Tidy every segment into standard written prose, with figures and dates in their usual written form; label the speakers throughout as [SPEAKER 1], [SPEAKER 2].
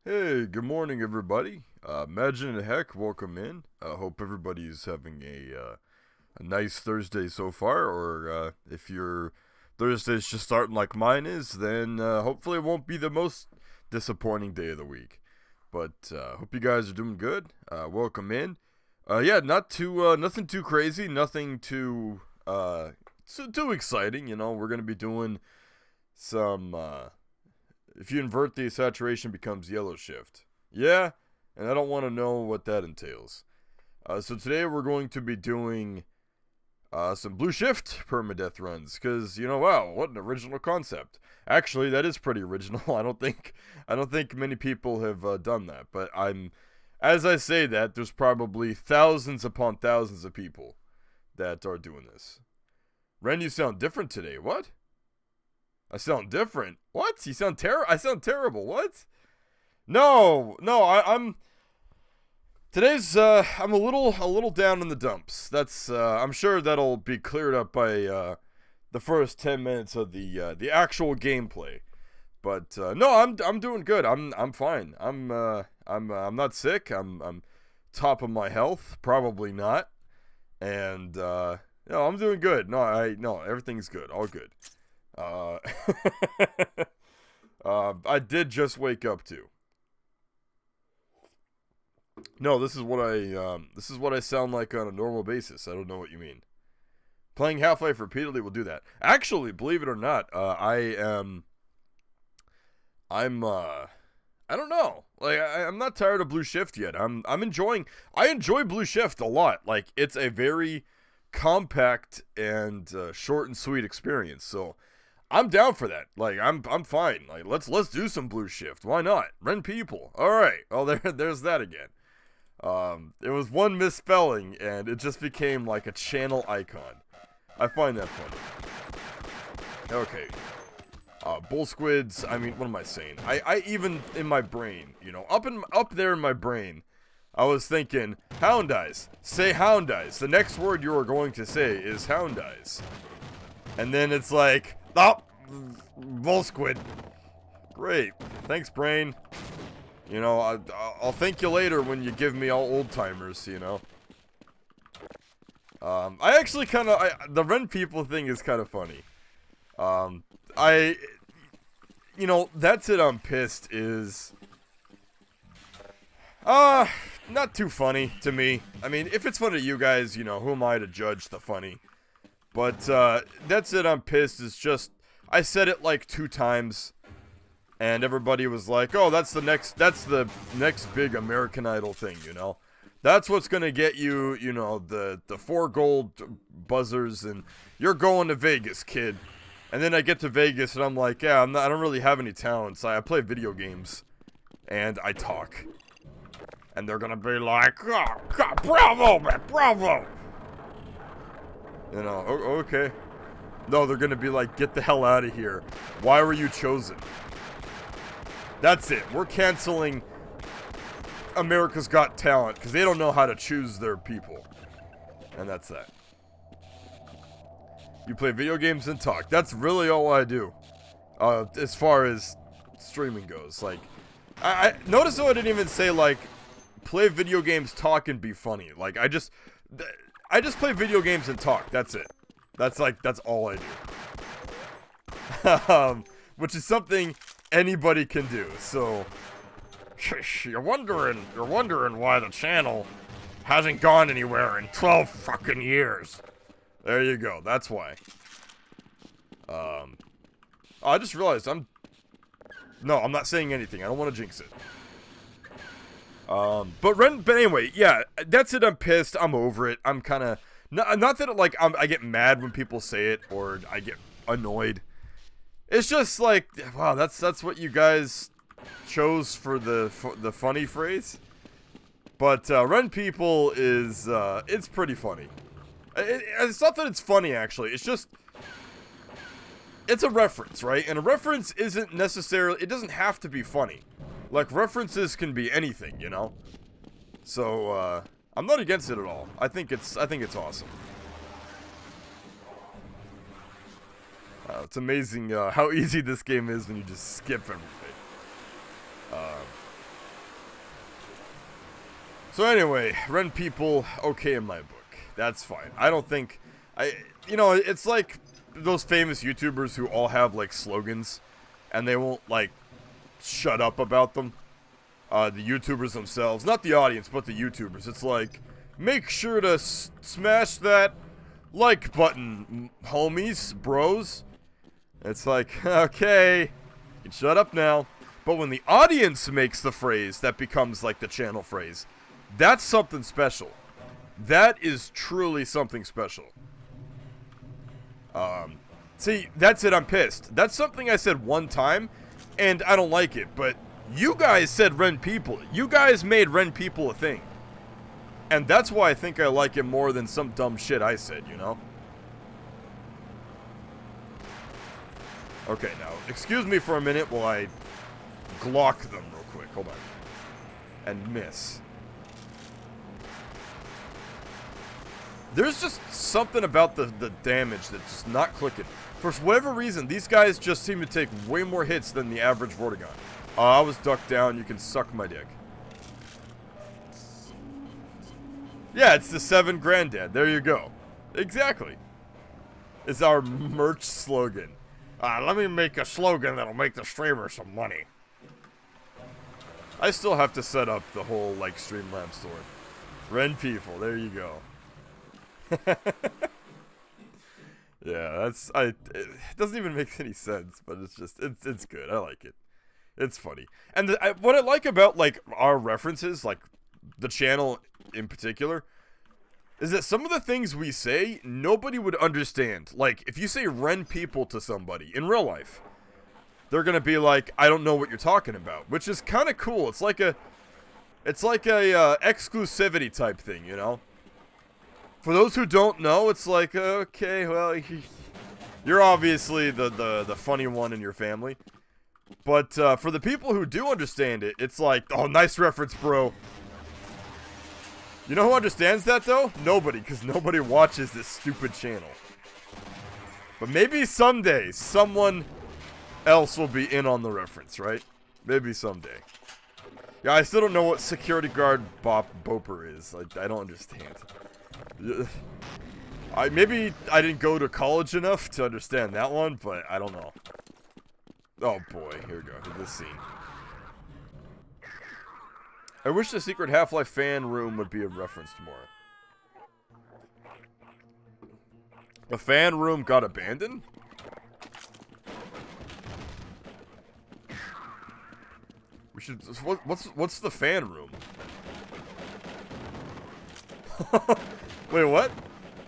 [SPEAKER 1] Hey, good morning, everybody. Imagine and Heck, welcome in. Hope everybody's having a nice Thursday so far, or if your Thursday's just starting like mine is, then hopefully it won't be the most disappointing day of the week. But hope you guys are doing good. Welcome in. Nothing too crazy, nothing too too exciting. You know, we're gonna be doing some. If you invert the saturation, becomes yellow shift. Yeah, and I don't want to know what that entails. So today we're going to be doing some blue shift permadeath runs, because wow, what an original concept. Actually, that is pretty original. I don't think many people have done that. But as I say that, there's probably thousands upon thousands of people that are doing this. Ren, you sound different today. What? I sound different. What? You sound I sound terrible. What? No, I'm today's I'm a little down in the dumps. That's I'm sure that'll be cleared up by the first 10 minutes of the actual gameplay. But no, I'm doing good. I'm fine. I'm not sick. I'm top of my health, probably not. And I'm doing good. No, everything's good. All good. I did just wake up too. No, this is what I sound like on a normal basis. I don't know what you mean. Playing Half-Life repeatedly will do that. Actually, believe it or not, I don't know. Like, I'm not tired of Blue Shift yet. I enjoy Blue Shift a lot. Like, it's a very compact and short and sweet experience. So, I'm down for that. Like, I'm fine. Like, let's do some Blue Shift. Why not? Rent people. All right. Oh, there's that again. It was one misspelling, and it just became like a channel icon. I find that funny. Okay. Bull squids, I mean, what am I saying? I even in my brain, you know, up there in my brain, I was thinking, hound eyes. Say hound eyes. The next word you are going to say is hound eyes. And then it's like, oh, bull squid. Great. Thanks, brain. You know, I'll thank you later when you give me all old timers, you know. I actually kind of, the rent people thing is kind of funny. You know, that's it, I'm pissed is, not too funny to me. I mean, if it's funny to you guys, you know, who am I to judge the funny? But, that's it, I'm pissed is just, I said it like 2 times, and everybody was like, oh, that's the next big American Idol thing, you know? That's what's gonna get you, you know, the 4 gold buzzers, and you're going to Vegas, kid. And then I get to Vegas, and I'm like, yeah, I don't really have any talents. I play video games, and I talk. And they're gonna be like, oh, God, bravo, man, bravo! You know, okay. No, they're gonna be like, get the hell out of here. Why were you chosen? That's it. We're canceling America's Got Talent, because they don't know how to choose their people. And that's that. You play video games and talk. That's really all I do. As far as streaming goes. Like, I notice though I didn't even say, like, play video games, talk, and be funny. Like, I just play video games and talk. That's it. That's all I do. Which is something anybody can do. So, you're wondering why the channel hasn't gone anywhere in 12 fucking years. There you go. That's why. I just realized I'm not saying anything. I don't want to jinx it. But anyway, yeah, that's it. I'm pissed. I'm over it. I'm kind of not that like I get mad when people say it or I get annoyed. It's just like, wow, that's what you guys chose for the funny phrase. But rent people is it's pretty funny. It's not that it's funny, actually. It's just, it's a reference, right? And a reference isn't necessarily, it doesn't have to be funny. Like, references can be anything, you know? So, I'm not against it at all. I think it's awesome. It's amazing how easy this game is when you just skip everything. So anyway, rent people, okay in my book. That's fine. I don't think, you know, it's like those famous YouTubers who all have, like, slogans, and they won't, like, shut up about them. The YouTubers themselves, not the audience, but the YouTubers. It's like, make sure to smash that like button, homies, bros. It's like, okay, you can shut up now. But when the audience makes the phrase, that becomes, like, the channel phrase. That's something special. That is truly something special. See, that's it, I'm pissed. That's something I said one time, and I don't like it, but you guys said rent people. You guys made rent people a thing. And that's why I think I like it more than some dumb shit I said, you know? Okay, now, excuse me for a minute while I Glock them real quick. Hold on. And miss. There's just something about the damage that's just not clicking. For whatever reason, these guys just seem to take way more hits than the average Vortigon. I was ducked down. You can suck my dick. Yeah, it's the 7 Granddad. There you go. Exactly. It's our merch slogan. Let me make a slogan that'll make the streamer some money. I still have to set up the whole, like, Streamlabs store. Ren people, there you go. Yeah, it doesn't even make any sense, but it's just, it's good. I like it. It's funny. And what I like about, like, our references, like, the channel in particular, is that some of the things we say, nobody would understand. Like, if you say Ren people to somebody in real life, they're gonna be like, I don't know what you're talking about, which is kind of cool. It's like a exclusivity type thing, you know? For those who don't know, it's like, okay, well, you're obviously the funny one in your family. But for the people who do understand it, it's like, oh, nice reference, bro. You know who understands that, though? Nobody, because nobody watches this stupid channel. But maybe someday, someone else will be in on the reference, right? Maybe someday. Yeah, I still don't know what security guard boper is. I don't understand. Maybe I didn't go to college enough to understand that one, but I don't know. Oh boy, here we go. This scene. I wish the secret Half-Life fan room would be a reference to more. The fan room got abandoned? We should. What's the fan room? Wait, what?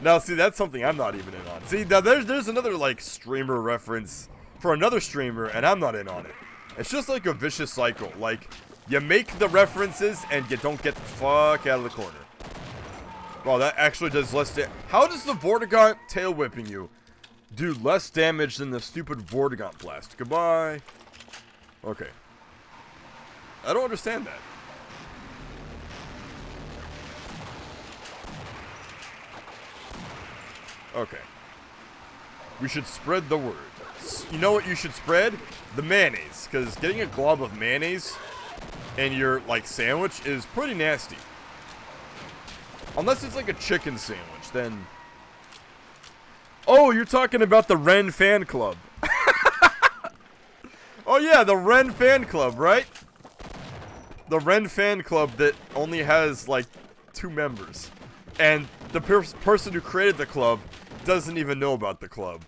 [SPEAKER 1] Now, see, that's something I'm not even in on. See, now there's another, like, streamer reference for another streamer, and I'm not in on it. It's just like a vicious cycle. Like, you make the references, and you don't get the fuck out of the corner. Well, that actually does less damage. How does the Vortigaunt tail whipping you do less damage than the stupid Vortigaunt blast? Goodbye. Okay. I don't understand that. Okay. We should spread the word. You know what you should spread? The mayonnaise. Because getting a glob of mayonnaise in your, like, sandwich is pretty nasty. Unless it's like a chicken sandwich, then... Oh, you're talking about the Ren fan club. Oh yeah, the Ren fan club, right? The Ren fan club that only has, like, 2 members. And the person who created the club doesn't even know about the club.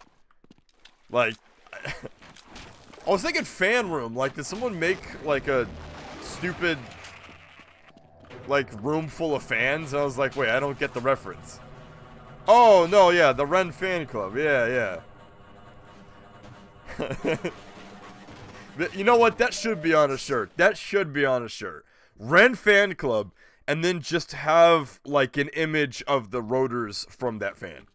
[SPEAKER 1] Like, I was thinking fan room. Like, did someone make, like, a stupid, like, room full of fans? I was like, wait, I don't get the reference. Oh, no, yeah, the Ren fan club. Yeah, yeah. You know what? That should be on a shirt. That should be on a shirt. Ren fan club, and then just have, like, an image of the rotors from that fan.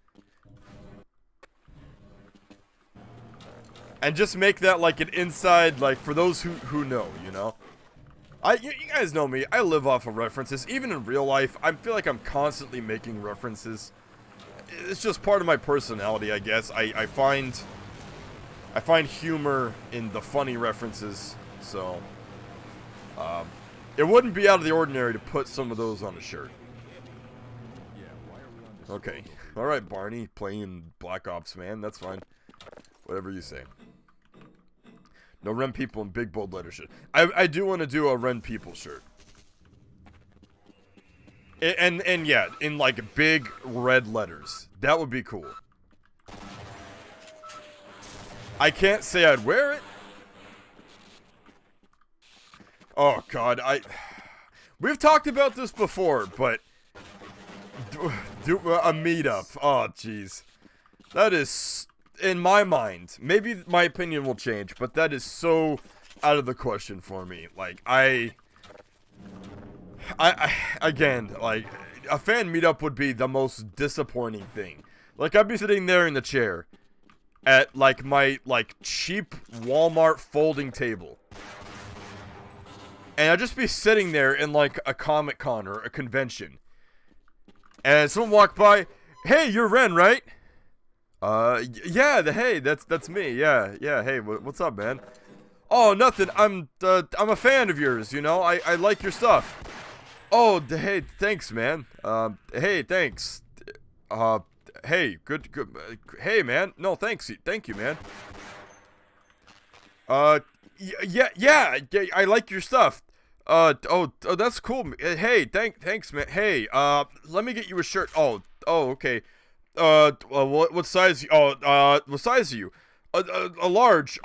[SPEAKER 1] And just make that, like, an inside, like, for those who know, you know? You guys know me. I live off of references. Even in real life, I feel like I'm constantly making references. It's just part of my personality, I guess. I find humor in the funny references, so... it wouldn't be out of the ordinary to put some of those on a shirt. Okay. Alright, Barney, playing Black Ops, man. That's fine. Whatever you say. No Ren people in big bold letters. I do want to do a Ren people shirt. And yeah, in like big red letters. That would be cool. I can't say I'd wear it. Oh god, we've talked about this before, but do a meetup. Oh jeez. That is, in my mind, maybe my opinion will change, but that is so out of the question for me. Like, again, like, a fan meetup would be the most disappointing thing. Like, I'd be sitting there in the chair at, like, my, like, cheap Walmart folding table. And I'd just be sitting there in, like, a Comic-Con or a convention. And someone walked by, hey, you're Ren, right? Yeah, hey, that's me, yeah, hey, what's up, man? Oh, nothing, I'm a fan of yours, you know, I like your stuff. Oh, hey, thanks, man, hey, thanks, hey, good, hey, man, no, thank you, man. Yeah, I like your stuff. Oh, that's cool. Hey, thanks, man. Hey, let me get you a shirt. Okay. What size? What size are you? A large.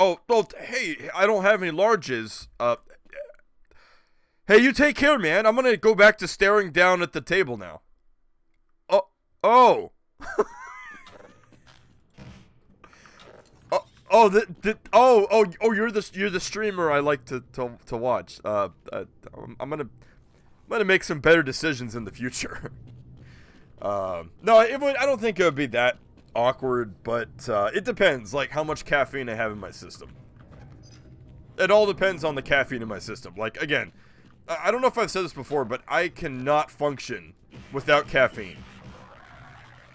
[SPEAKER 1] Hey, I don't have any larges. Hey, you take care, man. I'm gonna go back to staring down at the table now. Oh. You're the streamer I like to watch. I'm gonna make some better decisions in the future. No, I don't think it would be that awkward, but it depends, like how much caffeine I have in my system. It all depends on the caffeine in my system. Like, again, I don't know if I've said this before, but I cannot function without caffeine.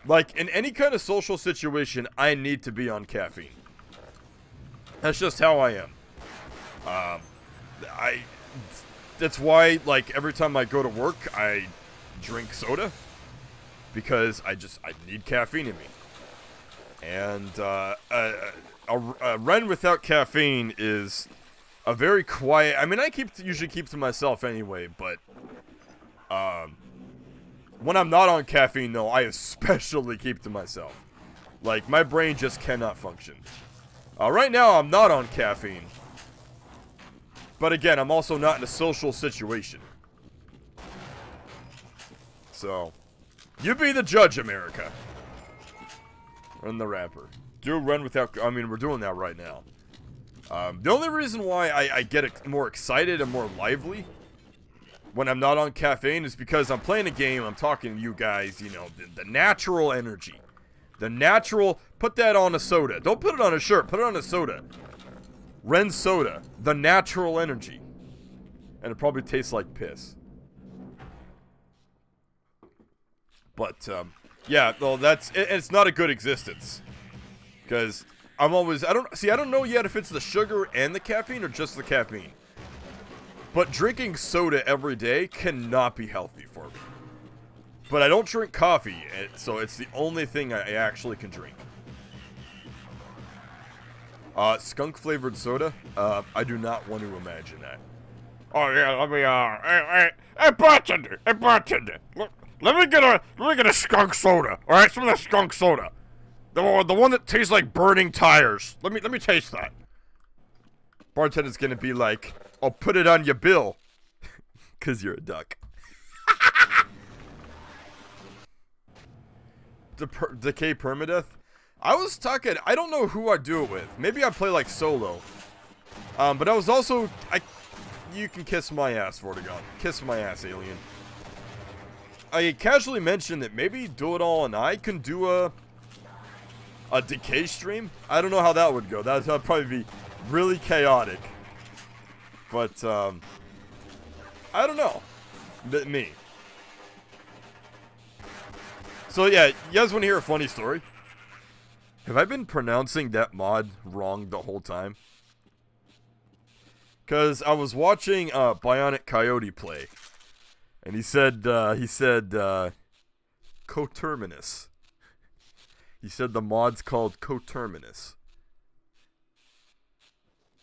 [SPEAKER 1] Like, in any kind of social situation, I need to be on caffeine. That's just how I am. That's why, like, every time I go to work, I drink soda. Because I need caffeine in me. And, a run without caffeine is a very quiet... I mean, I usually keep to myself anyway, but... when I'm not on caffeine, though, I especially keep to myself. Like, my brain just cannot function. Right now, I'm not on caffeine. But again, I'm also not in a social situation. So, you be the judge, America. Run the rapper. Do run without... I mean, we're doing that right now. The only reason why I get more excited and more lively when I'm not on caffeine is because I'm playing a game, I'm talking to you guys, you know, the natural energy. The natural... Put that on a soda. Don't put it on a shirt. Put it on a soda. Ren soda. The natural energy. And it probably tastes like piss. But, yeah, well, it's not a good existence. Because I'm always... I don't know yet if it's the sugar and the caffeine or just the caffeine. But drinking soda every day cannot be healthy for me. But I don't drink coffee, so it's the only thing I actually can drink. Skunk-flavored soda? I do not want to imagine that.
[SPEAKER 2] Oh, yeah, let me, hey, bartender, let me get a skunk soda, alright? Some of that skunk soda. The one that tastes like burning tires. Let me taste that.
[SPEAKER 1] Bartender's gonna be like, I'll put it on your bill. 'Cause you're a duck. Decay Permadeath? I was talking, I don't know who I'd do it with. Maybe I'd play like solo. But I was also, you can kiss my ass, Vortigon. Kiss my ass, alien. I casually mentioned that maybe Do It All and I can do a Decay stream. I don't know how that would go. That'd probably be really chaotic. But, I don't know. Me. So yeah, you guys want to hear a funny story? Have I been pronouncing that mod wrong the whole time? Because I was watching Bionic Coyote play. And he said coterminous. He said the mod's called coterminous.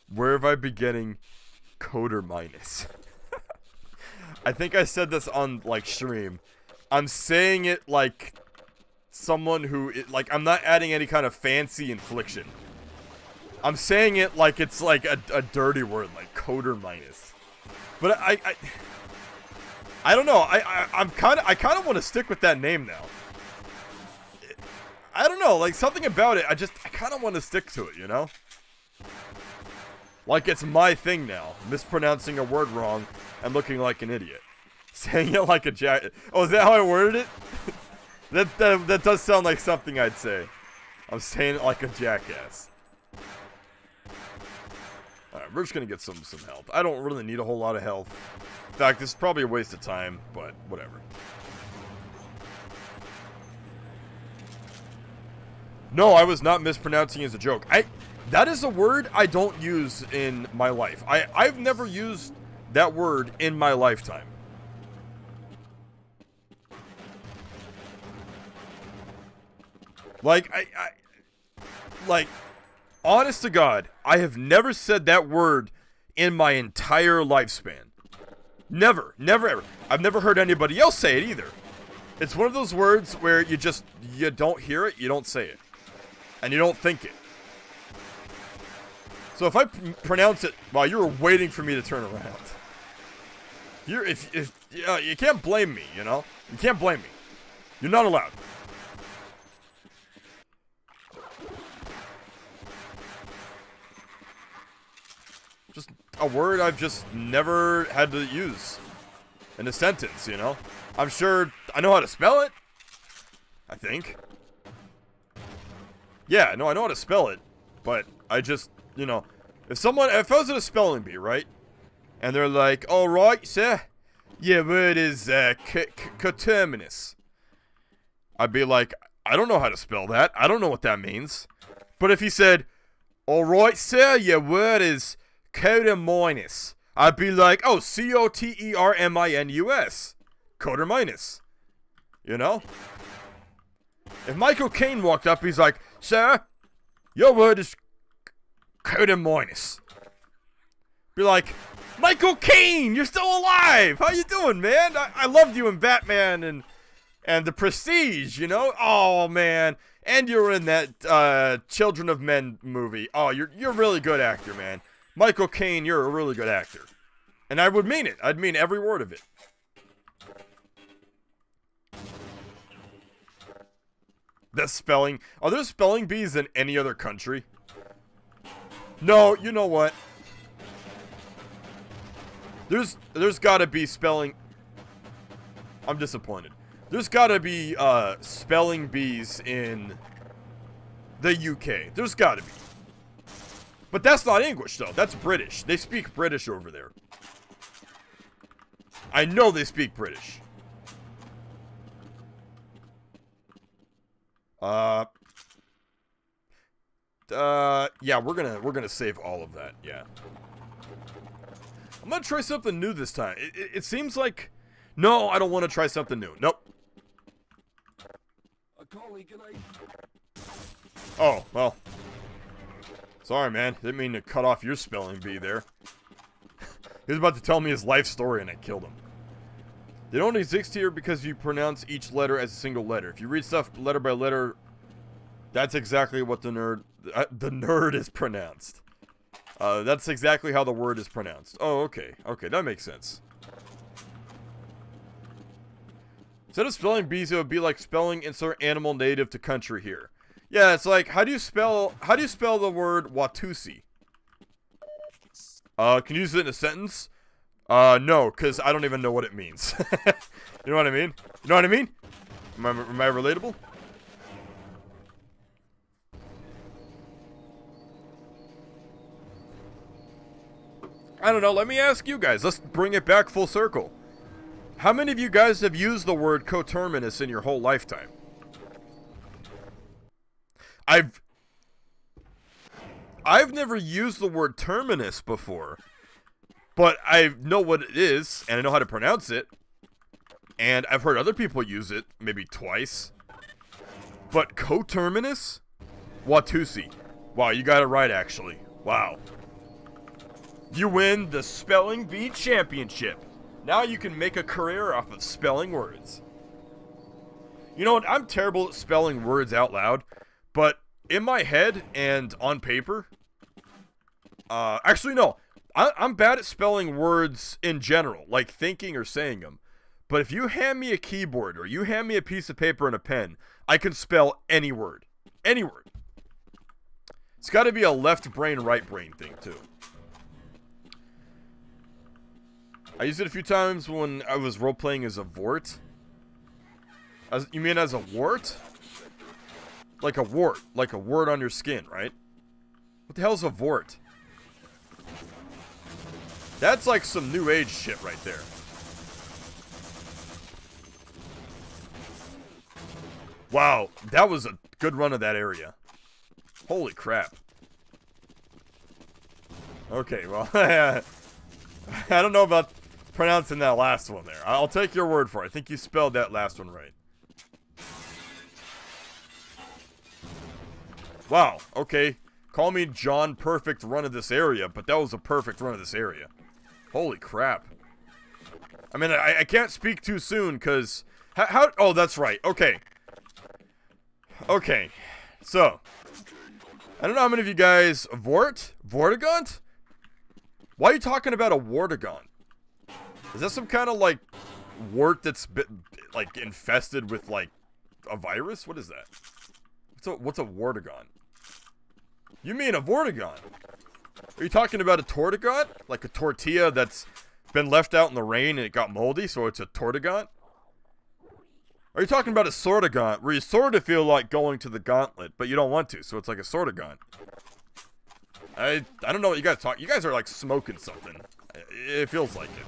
[SPEAKER 1] Where have I been getting coterminous? I think I said this on, like, stream. I'm saying it like someone who... like, I'm not adding any kind of fancy infliction. I'm saying it like it's like a dirty word, like coterminous. But I don't know. I kind of want to stick with that name now. I don't know, like something about it. I kind of want to stick to it, you know? Like it's my thing now. Mispronouncing a word wrong and looking like an idiot. Saying it like a jack. Oh, is that how I worded it? that does sound like something I'd say. I'm saying it like a jackass. Alright, we're just gonna get some health. I don't really need a whole lot of health. In fact, this is probably a waste of time, but whatever. No, I was not mispronouncing as a joke. That is a word I don't use in my life. I've never used that word in my lifetime. Like, like, honest to God, I have never said that word in my entire lifespan. Never, never, ever. I've never heard anybody else say it either. It's one of those words where you don't hear it, you don't say it. And you don't think it. So if I pronounce it while you were waiting for me to turn around, you can't blame me, you know? You can't blame me. You're not allowed. Just a word I've just never had to use in a sentence, you know? I'm sure I know how to spell it. I think. Yeah, no, I know how to spell it. But I just, you know, if I was at a spelling bee, right? And they're like, all right, sir. Your word is coterminous. I'd be like, I don't know how to spell that. I don't know what that means. But if he said, all right, sir, your word is coterminous, I'd be like, oh, coterminus. Coterminus. You know? If Michael Caine walked up, he's like, sir, your word is coterminus. Be like, Michael Caine, you're still alive. How you doing, man? I loved you in Batman and The Prestige, you know? Oh, man. And you were in that Children of Men movie. Oh, you're a really good actor, man. Michael Caine, you're a really good actor. And I would mean it. I'd mean every word of it. The spelling. Are there spelling bees in any other country? No, you know what? There's gotta be spelling. I'm disappointed. There's gotta be spelling bees in the UK. There's gotta be. But that's not English though. That's British. They speak British over there. I know they speak British. Yeah, we're gonna save all of that. Yeah. I'm gonna try something new this time. It seems like... No, I don't want to try something new. Nope. Oh, well. Sorry, man. Didn't mean to cut off your spelling bee there. He was about to tell me his life story and I killed him. They don't exist here because you pronounce each letter as a single letter. If you read stuff letter by letter, that's exactly what the nerd is pronounced. That's exactly how the word is pronounced. Oh, okay. Okay, that makes sense. Instead of spelling bees, it would be like spelling insert animal native to country here. Yeah, it's like, how do you spell the word Watusi? Can you use it in a sentence? No, because I don't even know what it means. You know what I mean? You know what I mean? Am I relatable? I don't know, let me ask you guys. Let's bring it back full circle. How many of you guys have used the word coterminous in your whole lifetime? I've never used the word terminus before, but I know what it is, and I know how to pronounce it, and I've heard other people use it, maybe twice. But coterminous? Watusi. Wow, you got it right, actually. Wow. You win the Spelling Bee Championship. Now you can make a career off of spelling words. You know what? I'm terrible at spelling words out loud, but in my head and on paper... actually, no. I'm bad at spelling words in general, like thinking or saying them. But if you hand me a keyboard or you hand me a piece of paper and a pen, I can spell any word. Any word. It's got to be a left brain, right brain thing, too. I used it a few times when I was role-playing as a Vort. You mean as a wart? Like a wart. Like a wart on your skin, right? What the hell's a Vort? That's like some new age shit right there. Wow, that was a good run of that area. Holy crap. Okay, well, I don't know about pronouncing that last one there. I'll take your word for it. I think you spelled that last one right. Wow, okay. Call me John Perfect run of this area, but that was a perfect run of this area. Holy crap. I mean, I can't speak too soon, because... How... Oh, that's right. Okay. Okay. So. I don't know how many of you guys... Vortigaunt? Why are you talking about a Vortigaunt? Is that some kind of, like, wart that's, like, infested with, like, a virus? What is that? What's a Vortigaunt? You mean a Vortigaunt? Are you talking about a tortigaunt? Like a tortilla that's been left out in the rain and it got moldy, so it's a tortigaunt? Are you talking about a sortigaunt, where you sort of feel like going to the gauntlet, but you don't want to, so it's like a sortigaunt? I don't know what you guys talk. You guys are like smoking something. It feels like it.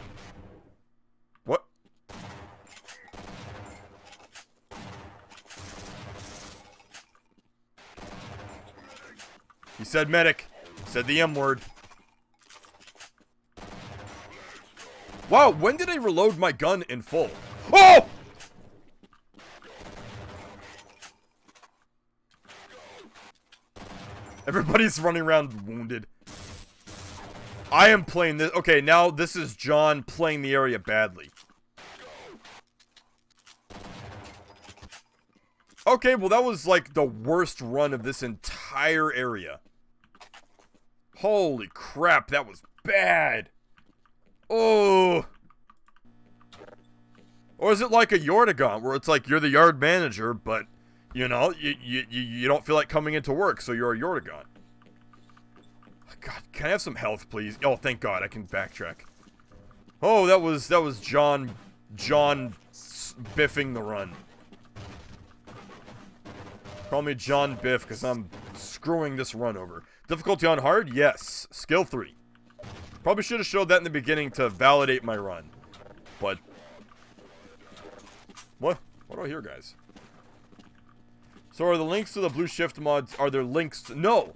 [SPEAKER 1] What? He said medic. He said the M word. Wow, when did I reload my gun in full? Oh! Everybody's running around wounded. I am playing this. Okay, now this is John playing the area badly. Okay, well that was like the worst run of this entire area. Holy crap, that was bad. Oh. Or is it like a Yordigaunt, where it's like you're the yard manager, but, you know, you don't feel like coming into work, so you're a Yordigaunt. God, can I have some health, please? Oh, thank God, I can backtrack. Oh, that was John biffing the run. Call me John Biff, because I'm screwing this run over. Difficulty on hard? Yes. Skill 3. Probably should have showed that in the beginning to validate my run. But... What do I hear, guys? So are the links to the blue shift mods, are there links to... No!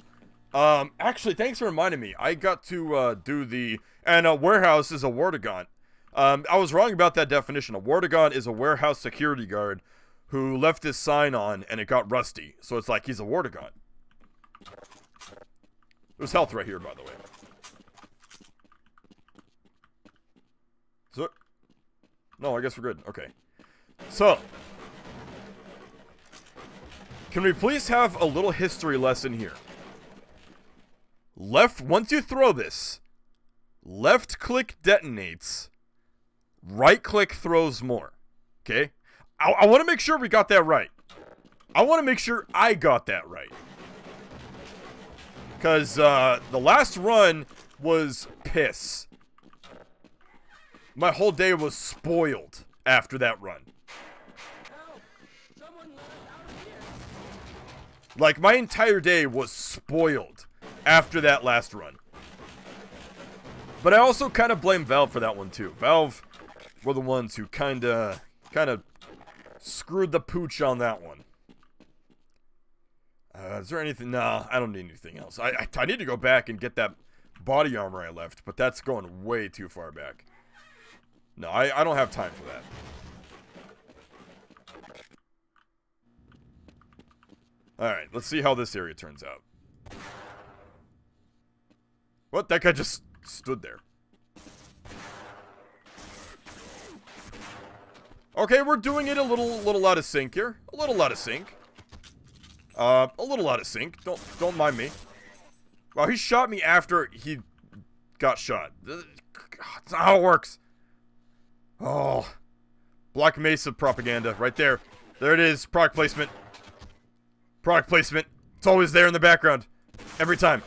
[SPEAKER 1] Actually, thanks for reminding me. I got to, do the... And a warehouse is a Vortigaunt. I was wrong about that definition. A Vortigaunt is a warehouse security guard who left his sign on and it got rusty. So it's like he's a Vortigaunt. There's health right here, by the way. So... No, I guess we're good. Okay. So... Can we please have a little history lesson here? Once you throw this, left click detonates, right click throws more. Okay? I want to make sure we got that right. I want to make sure I got that right. Because the last run was piss. My whole day was spoiled after that run. Like, my entire day was spoiled after that last run. But I also kind of blame Valve for that one, too. Valve were the ones who kind of screwed the pooch on that one. Is there anything? Nah, I don't need anything else. I need to go back and get that body armor I left, but that's going way too far back. No, I don't have time for that. Alright, let's see how this area turns out. What? That guy just stood there. Okay, we're doing it a little out of sync here. A little out of sync. A little out of sync. Don't mind me. Wow, he shot me after he got shot. God, that's not how it works. Oh. Black Mesa propaganda. Right there. There it is. Product placement. Product placement. It's always there in the background. Every time.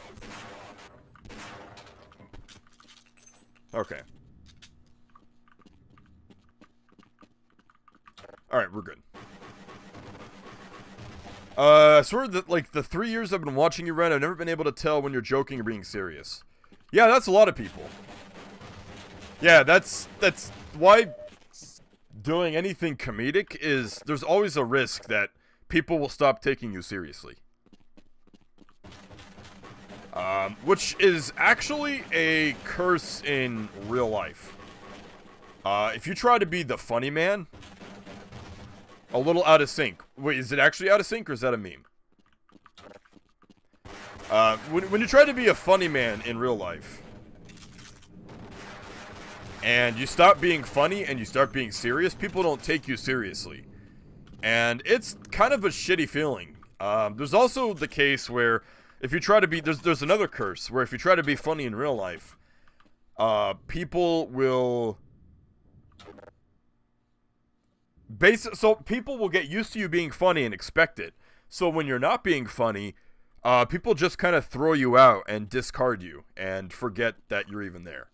[SPEAKER 1] Okay. Alright, we're good. I swear that, like, the 3 years I've been watching you run, I've never been able to tell when you're joking or being serious. Yeah, that's a lot of people. Yeah, that's why doing anything comedic is, there's always a risk that people will stop taking you seriously. Which is actually a curse in real life. If you try to be the funny man, a little out of sync. Wait, is it actually out of sync or is that a meme? When you try to be a funny man in real life, and you stop being funny and you start being serious, people don't take you seriously. And it's kind of a shitty feeling. There's also the case where if you try to be, there's another curse where if you try to be funny in real life, people will people will get used to you being funny and expect it. So when you're not being funny, people just kind of throw you out and discard you and forget that you're even there.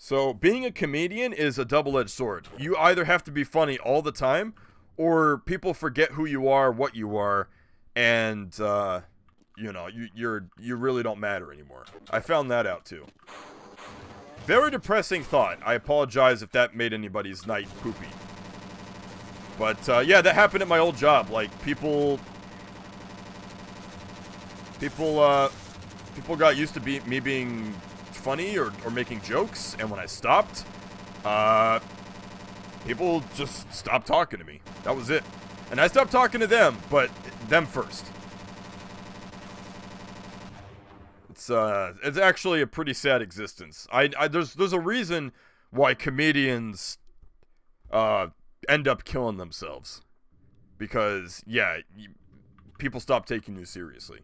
[SPEAKER 1] So being a comedian is a double-edged sword. You either have to be funny all the time, or people forget who you are, what you are, and you know, you really don't matter anymore. I found that out too. Very depressing thought. I apologize if that made anybody's night poopy. But yeah, that happened at my old job. Like people got used to me being funny or making jokes, and when I stopped, people just stopped talking to me. That was it. And I stopped talking to them, but them first. It's actually a pretty sad existence. There's a reason why comedians end up killing themselves, because yeah, people stop taking you seriously.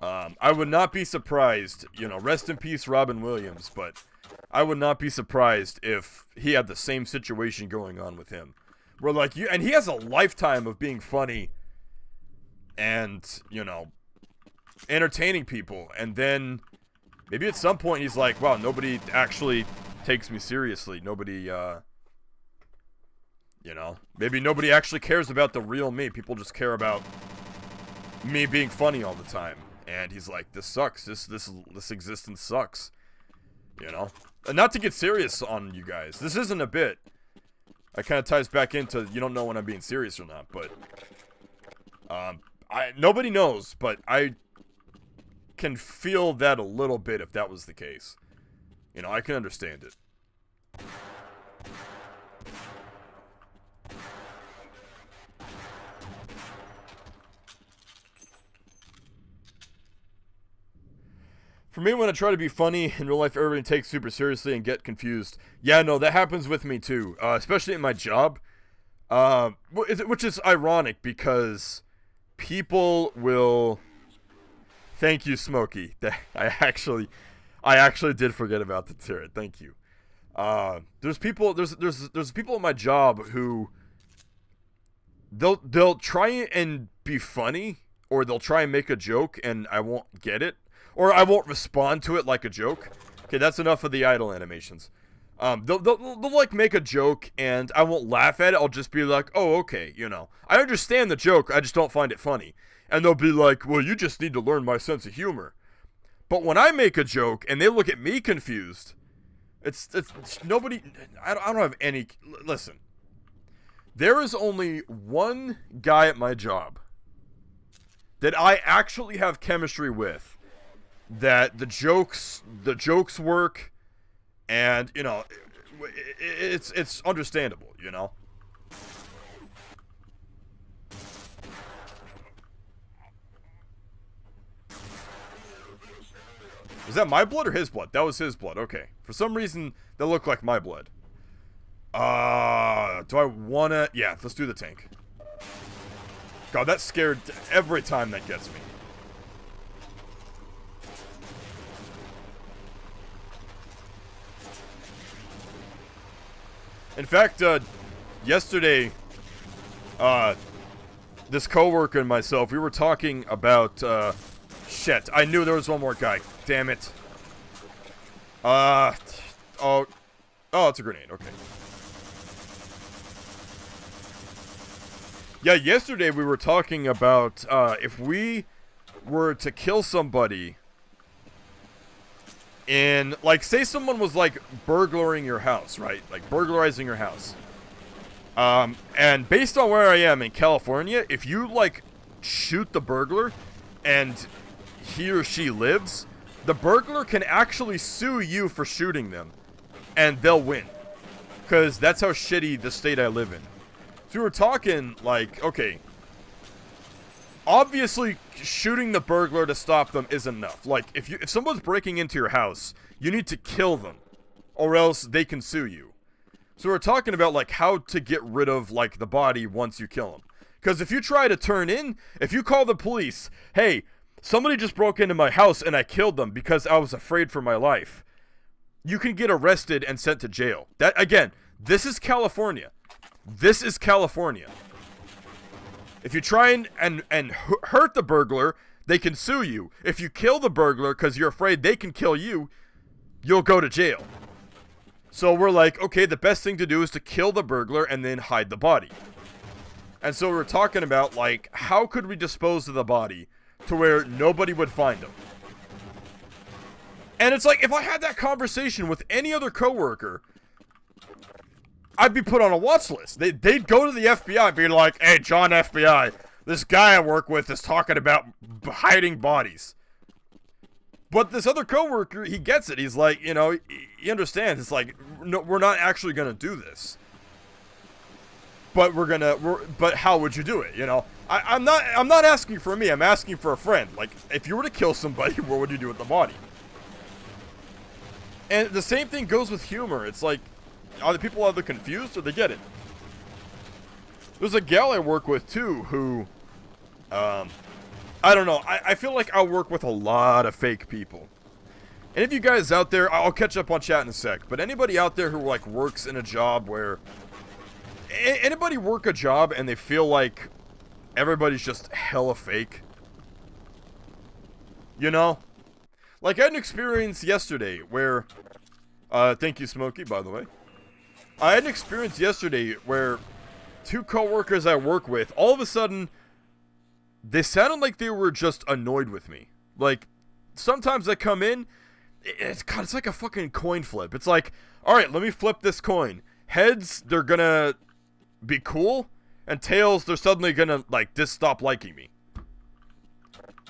[SPEAKER 1] I would not be surprised, you know, rest in peace Robin Williams, but I would not be surprised if he had the same situation going on with him. Where like and he has a lifetime of being funny and, you know, entertaining people, and then maybe at some point he's like, wow, nobody actually takes me seriously. Nobody, you know, maybe nobody actually cares about the real me. People just care about me being funny all the time. And he's like, this sucks. This existence sucks. You know? And not to get serious on you guys. This isn't a bit. It kind of ties back into you don't know when I'm being serious or not, but nobody knows, but I can feel that a little bit if that was the case. You know, I can understand it. For me, when I try to be funny in real life, everybody takes super seriously and get confused. Yeah, no, that happens with me too, especially in my job, which is ironic because people will. Thank you, Smokey. I actually did forget about the turret. Thank you. There's people at my job who they'll try and be funny, or they'll try and make a joke, and I won't get it. Or I won't respond to it like a joke. Okay, that's enough of the idle animations. They'll like make a joke and I won't laugh at it. I'll just be like, oh, okay, you know. I understand the joke, I just don't find it funny. And they'll be like, well, you just need to learn my sense of humor. But when I make a joke and they look at me confused, it's nobody, I don't have any, listen. There is only one guy at my job that I actually have chemistry with. That the jokes work, and you know, it's understandable, you know. Was that my blood or his blood? That was his blood. Okay. For some reason, that looked like my blood. Do I wanna? Yeah, let's do the tank. God, that scared every time that gets me. In fact, yesterday, this coworker and myself, we were talking about, shit, I knew there was one more guy. Damn it. Oh, it's a grenade, okay. Yeah, yesterday we were talking about, if we were to kill somebody in, like, say someone was, like, burglaring your house, right? Like, burglarizing your house. And based on where I am in California, if you, like, shoot the burglar and he or she lives, the burglar can actually sue you for shooting them. And they'll win. Because that's how shitty the state I live in. So we were talking, like, okay, obviously shooting the burglar to stop them isn't enough. Like, if someone's breaking into your house, you need to kill them. or else they can sue you. So we're talking about like how to get rid of like the body once you kill him. Because if you try to turn in, if you call the police, hey, somebody just broke into my house and I killed them because I was afraid for my life, you can get arrested and sent to jail. That, again, this is California. This is California. If you try and hurt the burglar, they can sue you. If you kill the burglar because you're afraid they can kill you, you'll go to jail. So we're like, okay, the best thing to do is to kill the burglar and then hide the body. And so we're talking about, like, how could we dispose of the body to where nobody would find him? And it's like, if I had that conversation with any other coworker, I'd be put on a watch list. They'd go to the FBI and be like, hey, John FBI, this guy I work with is talking about hiding bodies. But this other coworker, he gets it. He's like, you know, he understands. It's like, no, we're not actually going to do this. But but how would you do it? You know, I'm not asking for me. I'm asking for a friend. Like, if you were to kill somebody, what would you do with the body? And the same thing goes with humor. It's like, are the people either confused or they get it? There's a gal I work with too who, I don't know. I feel like I work with a lot of fake people. And if you guys out there, I'll catch up on chat in a sec. But anybody out there who like works in a job where anybody work a job and they feel like everybody's just hella fake? You know? Like, I had an experience yesterday where, thank you, Smokey, by the way. I had an experience yesterday where two coworkers I work with, all of a sudden, they sounded like they were just annoyed with me. Like, sometimes I come in, it's like a fucking coin flip. It's like, alright, let me flip this coin. Heads, they're gonna be cool, and tails, they're suddenly gonna, like, just stop liking me.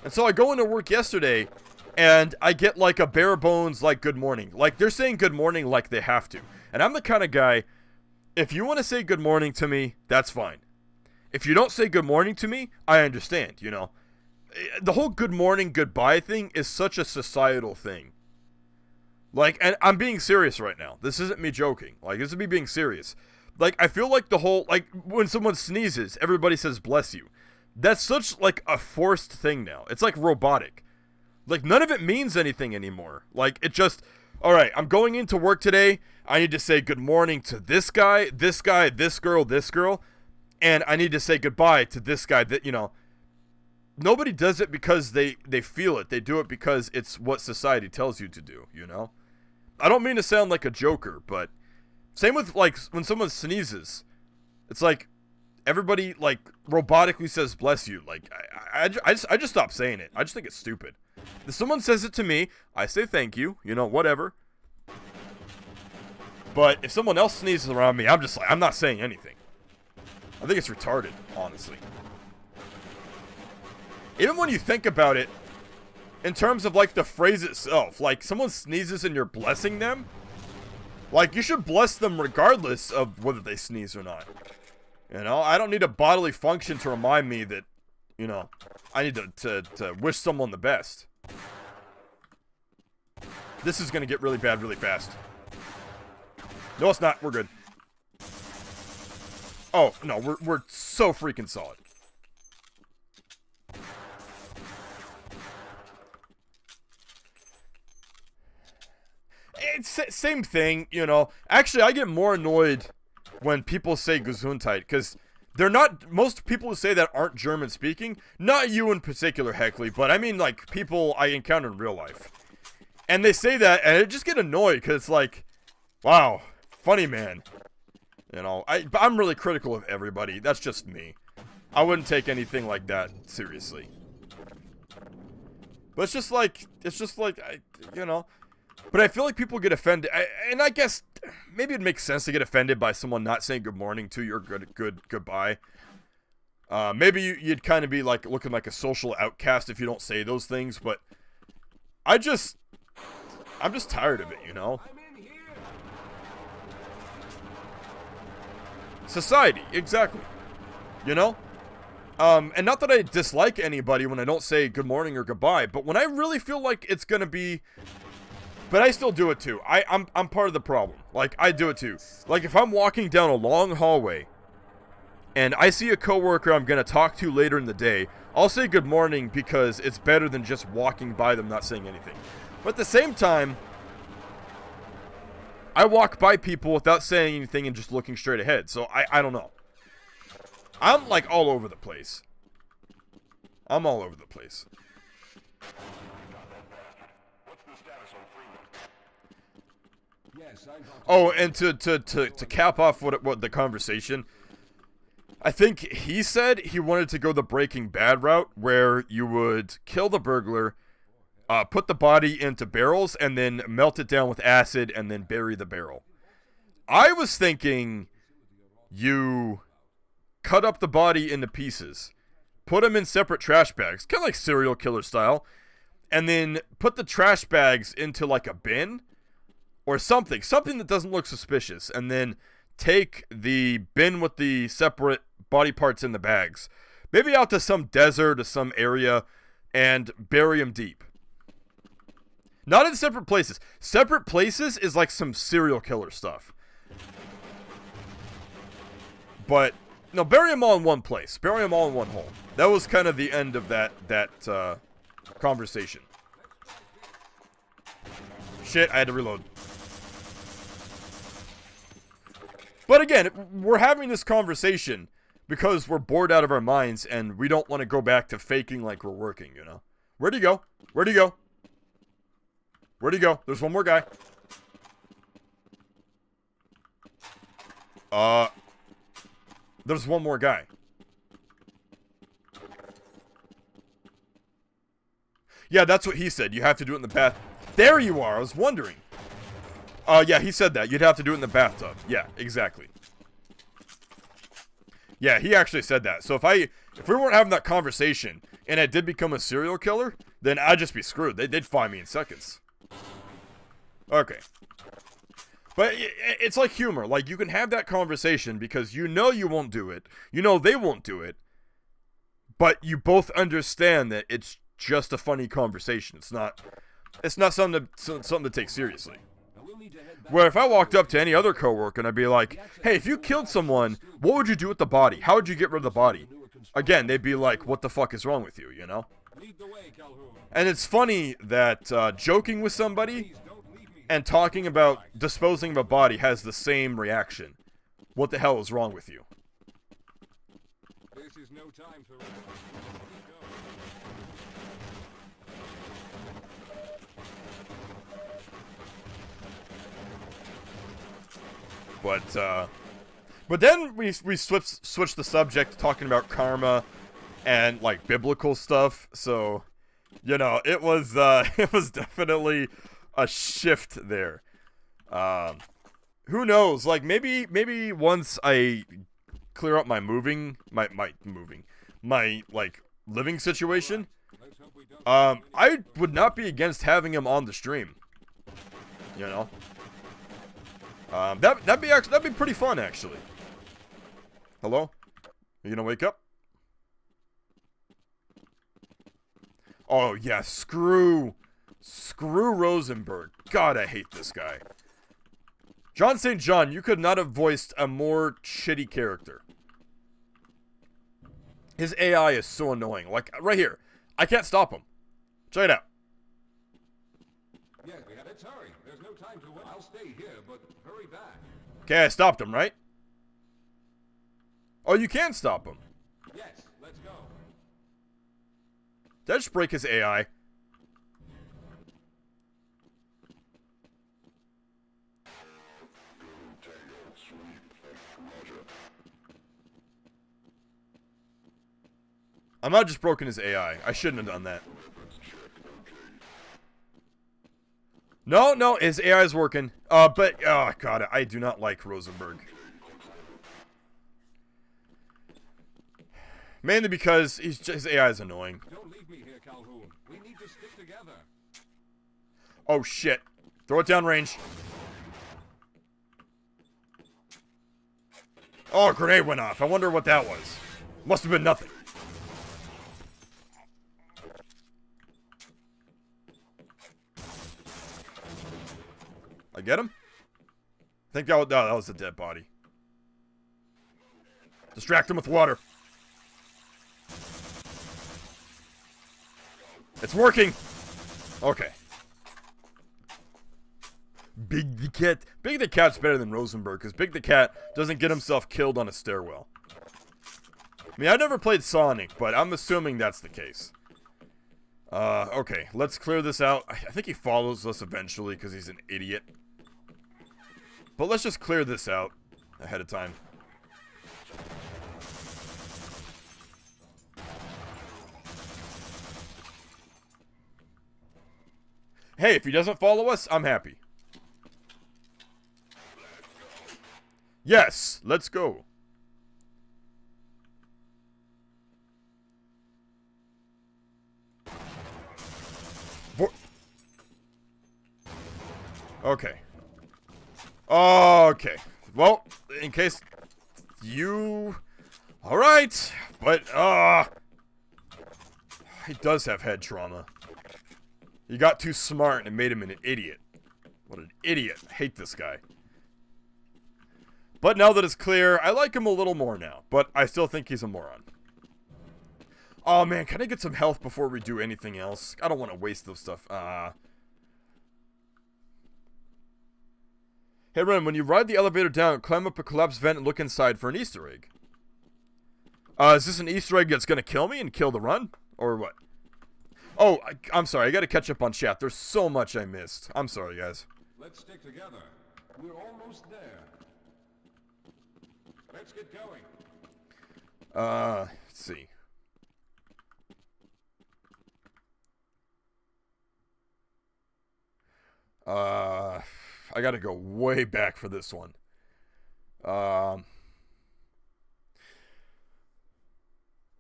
[SPEAKER 1] And so I go into work yesterday, and I get, like, a bare bones, like, good morning. Like, they're saying good morning like they have to. And I'm the kind of guy, if you want to say good morning to me, that's fine. If you don't say good morning to me, I understand, you know. The whole good morning, goodbye thing is such a societal thing. Like, and I'm being serious right now. This isn't me joking. Like, this is me being serious. Like, I feel like the whole, like, when someone sneezes, everybody says bless you. That's such, like, a forced thing now. It's, like, robotic. Like, none of it means anything anymore. Like, it just, alright, I'm going into work today. I need to say good morning to this guy, this girl. And I need to say goodbye to this guy that, you know. Nobody does it because they feel it. They do it because it's what society tells you to do, you know. I don't mean to sound like a joker, but same with, like, when someone sneezes, it's like everybody, like, robotically says bless you. Like, I just stop saying it. I just think it's stupid. If someone says it to me, I say thank you, you know, whatever. But if someone else sneezes around me, I'm just like, I'm not saying anything. I think it's retarded, honestly. Even when you think about it, in terms of, like, the phrase itself, like, someone sneezes and you're blessing them, like, you should bless them regardless of whether they sneeze or not. You know, I don't need a bodily function to remind me that, you know, I need to wish someone the best. This is gonna get really bad really fast. No, it's not. We're good. Oh, no, we're so freaking solid. It's same thing, you know. Actually, I get more annoyed when people say Gesundheit, because they're not, most people who say that aren't German speaking. Not you in particular, Heckley, but I mean, like, people I encounter in real life. And they say that, and I just get annoyed, because it's like, wow, funny man. You know, I'm really critical of everybody. That's just me. I wouldn't take anything like that seriously. But it's just like, you know. But I feel like people get offended, and I guess maybe it makes sense to get offended by someone not saying good morning to you or goodbye. Maybe you'd kind of be like looking like a social outcast if you don't say those things, but I'm just tired of it, you know? Society, exactly. You know? And not that I dislike anybody when I don't say good morning or goodbye, but when I really feel like it's gonna be But I still do it too. I'm part of the problem. Like, I do it too. Like, if I'm walking down a long hallway and I see a coworker I'm going to talk to later in the day, I'll say good morning because it's better than just walking by them not saying anything. But at the same time, I walk by people without saying anything and just looking straight ahead. So I don't know. I'm like all over the place. I'm all over the place. Oh, and to cap off what the conversation, I think he said he wanted to go the Breaking Bad route where you would kill the burglar, put the body into barrels, and then melt it down with acid and then bury the barrel. I was thinking you cut up the body into pieces, put them in separate trash bags, kind of like serial killer style, and then put the trash bags into like a bin or something that doesn't look suspicious, and then take the bin with the separate body parts in the bags, maybe out to some desert or some area, and bury them deep. Not in separate places. Separate places is like some serial killer stuff. But no, bury them all in one place. Bury them all in one hole. That was kind of the end of that conversation. Shit, I had to reload. But again, we're having this conversation because we're bored out of our minds and we don't want to go back to faking like we're working, you know? Where'd he go? Where'd he go? Where'd he go? There's one more guy. There's one more guy. Yeah, that's what he said. You have to do it in the bath. There you are. I was wondering. Yeah, he said that. You'd have to do it in the bathtub. Yeah, exactly. Yeah, he actually said that. So if we weren't having that conversation and I did become a serial killer, then I'd just be screwed. They'd find me in seconds. Okay. But it's like humor. Like, you can have that conversation because you know you won't do it. You know they won't do it. But you both understand that it's just a funny conversation. It's not something to take seriously. Where if I walked up to any other coworker and I'd be like, hey, if you killed someone, what would you do with the body? How would you get rid of the body? Again, they'd be like, what the fuck is wrong with you, you know? And it's funny that joking with somebody and talking about disposing of a body has the same reaction. What the hell is wrong with you?
[SPEAKER 3] This is no time for
[SPEAKER 1] But then we switched the subject talking about karma and like biblical stuff. So, you know, it was definitely a shift there. Who knows? Like maybe once I clear up my like living situation, I would not be against having him on the stream. You know. That'd be pretty fun, actually. Hello? Are you gonna wake up? Oh yeah, screw Rosenberg. God, I hate this guy. John St. John, you could not have voiced a more shitty character. His AI is so annoying. Like, right here. I can't stop him. Check it out.
[SPEAKER 3] Yes, let's hurry. There's no time to wait. I'll stay here, but hurry back.
[SPEAKER 1] Okay, I stopped him, right? Oh, you can stop him.
[SPEAKER 3] Yes, let's go.
[SPEAKER 1] Did I just break his AI? I might have just broken his AI. I shouldn't have done that. No, his AI is working. But, oh god, I do not like Rosenberg. Mainly because his AI is annoying.
[SPEAKER 3] Don't leave me here, Calhoun. We need to stick together.
[SPEAKER 1] Oh shit. Throw it down range. Oh, a grenade went off. I wonder what that was. Must have been nothing. get him? I think that was a dead body. Distract him with water. It's working. Okay. Big the Cat. Big the Cat's better than Rosenberg, because Big the Cat doesn't get himself killed on a stairwell. I mean, I've never played Sonic, but I'm assuming that's the case. Okay, let's clear this out. I think he follows us eventually, because he's an idiot. But let's just clear this out ahead of time. Hey, if he doesn't follow us, I'm happy. Yes, let's go. Okay. Okay. Well, in case you... Alright, but, he does have head trauma. He got too smart and it made him an idiot. What an idiot. I hate this guy. But now that it's clear, I like him a little more now. But I still think he's a moron. Oh man, can I get some health before we do anything else? I don't want to waste those stuff. Hey Ren, when you ride the elevator down, climb up a collapsed vent and look inside for an Easter egg. Is this an Easter egg that's gonna kill me and kill the run? Or what? Oh, I'm sorry, I gotta catch up on chat. There's so much I missed. I'm sorry, guys.
[SPEAKER 3] Let's stick together. We're almost there. Let's get going.
[SPEAKER 1] Let's see. I gotta go way back for this one.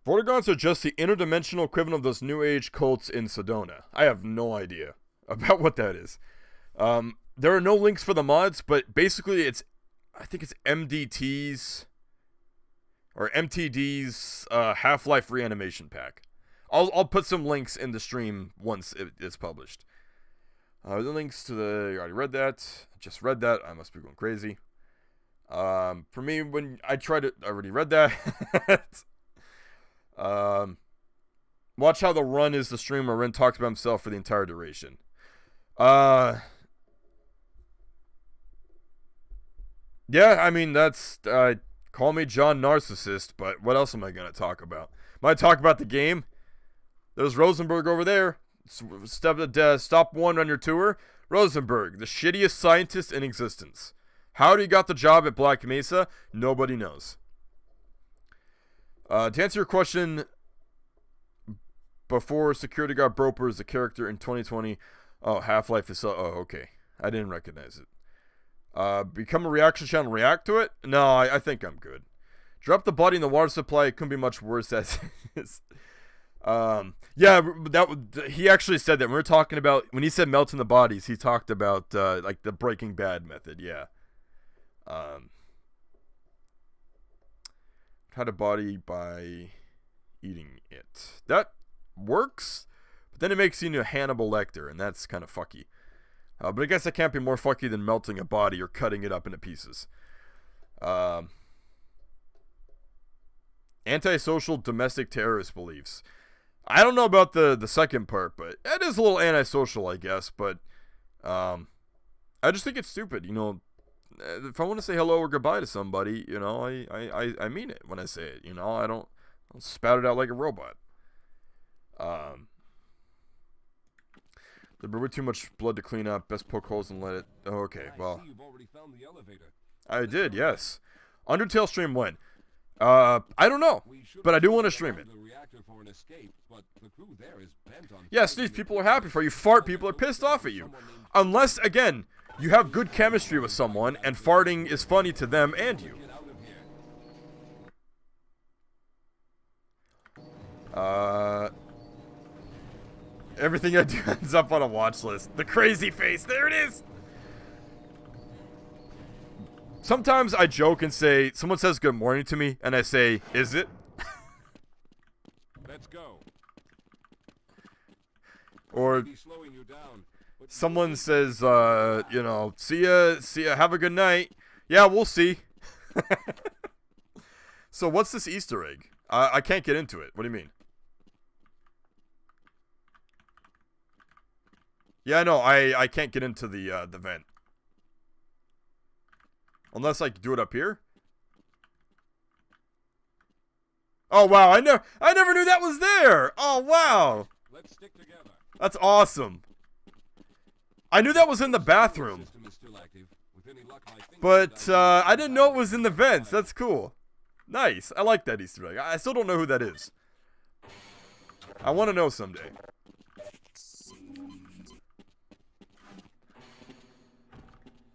[SPEAKER 1] Vortigaunts are just the interdimensional equivalent of those New Age cults in Sedona. I have no idea about what that is. There are no links for the mods, but basically I think it's MDT's or MTD's Half-Life Reanimation Pack. I'll put some links in the stream once it's published. The links to you already read that. I just read that. I must be going crazy. For me, when I tried it, I already read that. Watch how the run is the stream where Ren talks about himself for the entire duration. Yeah, I mean, that's, call me John Narcissist, but what else am I going to talk about? Am I going to talk about the game? There's Rosenberg over there. Stop one on your tour. Rosenberg, the shittiest scientist in existence. How he got the job at Black Mesa, nobody knows. To answer your question, before Security Guard Broper is a character in 2020. Oh, Half-Life is so... Oh, okay. I didn't recognize it. Become a reaction channel, react to it? No, I think I'm good. Drop the body in the water supply. It couldn't be much worse as is. Yeah, he actually said that. When we were talking about... When he said melting the bodies, he talked about, like, the Breaking Bad method, yeah. Cut a body by eating it. That works, but then it makes you into a Hannibal Lecter, and that's kind of fucky. But I guess that can't be more fucky than melting a body or cutting it up into pieces. Antisocial domestic terrorist beliefs. I don't know about the second part, but it is a little antisocial, I guess. But I just think it's stupid, you know. If I want to say hello or goodbye to somebody, you know, I mean it when I say it. You know, I don't spout it out like a robot. There were too much blood to clean up. Best poke holes and let it. Oh, okay, well,
[SPEAKER 3] You've already found the elevator.
[SPEAKER 1] I did, yes. Undertale stream when? I don't know, but I do want to stream it.
[SPEAKER 3] The reactor for an escape, but the crew there is bent on...
[SPEAKER 1] Yeah, Steve, people are happy for you. Fart people are pissed off at you. Unless, again, you have good chemistry with someone, and farting is funny to them and you.
[SPEAKER 3] Get out of here.
[SPEAKER 1] Everything I do ends up on a watch list. The crazy face, there it is! Sometimes I joke and say, someone says good morning to me, and I say, is it?
[SPEAKER 3] Let's go.
[SPEAKER 1] Or,
[SPEAKER 3] Be slowing you down,
[SPEAKER 1] someone says, you know, see ya, have a good night. Yeah, we'll see. So what's this Easter egg? I can't get into it. What do you mean? Yeah, no, I can't get into the vent. Unless I do it up here. Oh wow, I never knew that was there. Oh wow.
[SPEAKER 3] Let's stick together.
[SPEAKER 1] That's awesome. I knew that was in the bathroom.
[SPEAKER 3] System is still active. With any luck, my fingers
[SPEAKER 1] But
[SPEAKER 3] down-
[SPEAKER 1] I didn't know it was in the vents. That's cool. Nice. I like that Easter egg. I still don't know who that is. I want to know someday.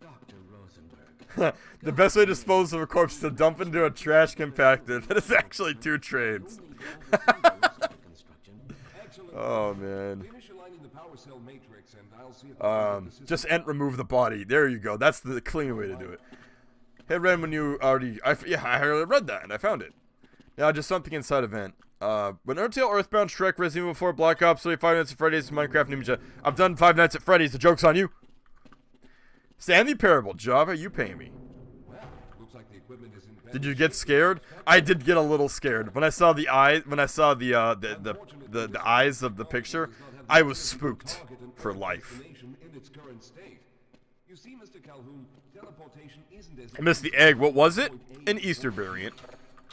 [SPEAKER 3] Dr. Rosenberg.
[SPEAKER 1] The best way to dispose of a corpse is to dump into a trash compactor. That is actually 2 trades. Oh man.
[SPEAKER 3] Finish aligning the power cell matrix and I'll see if the system-
[SPEAKER 1] Just remove the body. There you go. That's the clean way to do it. Hey, Ren, when you already... yeah, I already read that, and I found it. Now, just something inside event. When Undertale, Earthbound, Shrek, Resident Evil 4, Black Ops 3, Five Nights at Freddy's, Minecraft, Ninja. I've done Five Nights at Freddy's. The joke's on you. Stanley Parable. Java, you pay me.
[SPEAKER 3] Well, looks like the equipment is in better
[SPEAKER 1] Did you get scared? I did get a little scared. When I saw the eye... When I saw the eyes of the picture, I was spooked for life.
[SPEAKER 3] destination in its current state. You see, Mr. Calhoun, teleportation isn't as
[SPEAKER 1] I missed the egg. What was it? An Easter variant.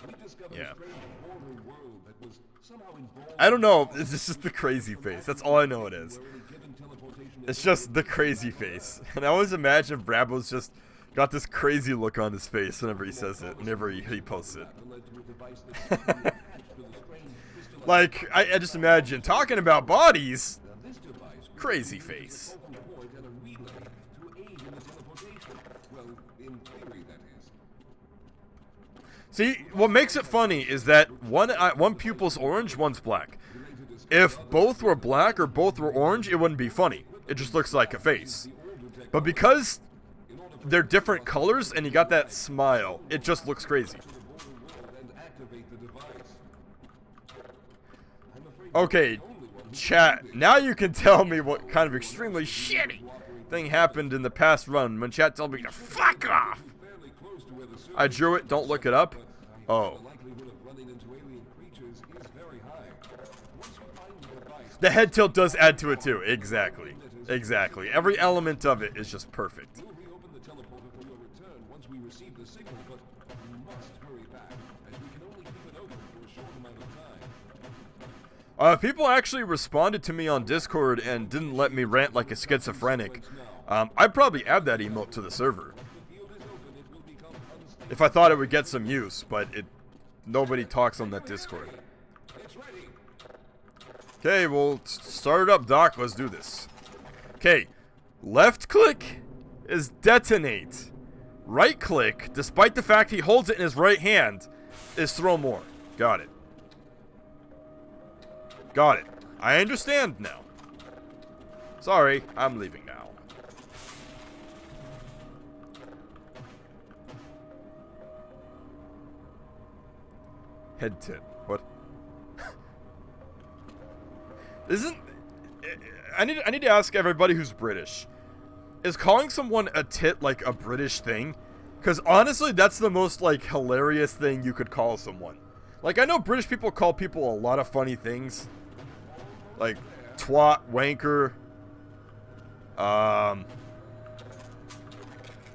[SPEAKER 3] we discovered
[SPEAKER 1] Yeah.
[SPEAKER 3] a strange order world that was somehow involved
[SPEAKER 1] I don't know. It's just the crazy face. That's all I know it is.
[SPEAKER 3] in given teleportation.
[SPEAKER 1] It's just the crazy face. And I always imagine Brabo's just got this crazy look on his face whenever he says it, whenever he posts it.
[SPEAKER 3] led to a device that seemed to be attached to the strange crystalline-
[SPEAKER 1] Like, I just imagine talking about bodies.
[SPEAKER 3] Now, this device
[SPEAKER 1] Crazy face.
[SPEAKER 3] focal point and a relay to aid in the teleportation. Well, in theory, that is.
[SPEAKER 1] See, what makes it funny is that one pupil's orange, one's black. If both were black or both were orange, it wouldn't be funny. It just looks like a face. But because they're different colors and you got that smile, it just looks crazy.
[SPEAKER 3] And activate the device. I'm afraid
[SPEAKER 1] Okay, chat, now you can tell me what kind of extremely shitty thing happened in the past run when chat told me to fuck off.
[SPEAKER 3] fairly close to where the surface
[SPEAKER 1] I drew it, don't look it up. Oh.
[SPEAKER 3] the likelihood of running into alien creatures is very high. Once you find the device,
[SPEAKER 1] The head tilt does add to it too. Exactly. Exactly. Every element of it is just perfect.
[SPEAKER 3] we'll reopen the teleporter for your return once we receive the signal, but you must hurry back, as we can only keep it open for a short amount of time.
[SPEAKER 1] People actually responded to me on Discord and didn't let me rant like a schizophrenic. I'd probably add that emote to the server.
[SPEAKER 3] The field is open, it will become unstable.
[SPEAKER 1] If I thought it would get some use, but nobody talks on that Discord.
[SPEAKER 3] It's ready.
[SPEAKER 1] Okay, well, start it up, Doc. Let's do this. Okay, left click is detonate. Right click, despite the fact he holds it in his right hand, is throw more. Got it. Got it. I understand now. Sorry, I'm leaving now. Head tip. What? Isn't... I need to ask everybody who's British. Is calling someone a tit like a British thing? Because honestly, that's the most like hilarious thing you could call someone. Like, I know British people call people a lot of funny things. Like, twat, wanker.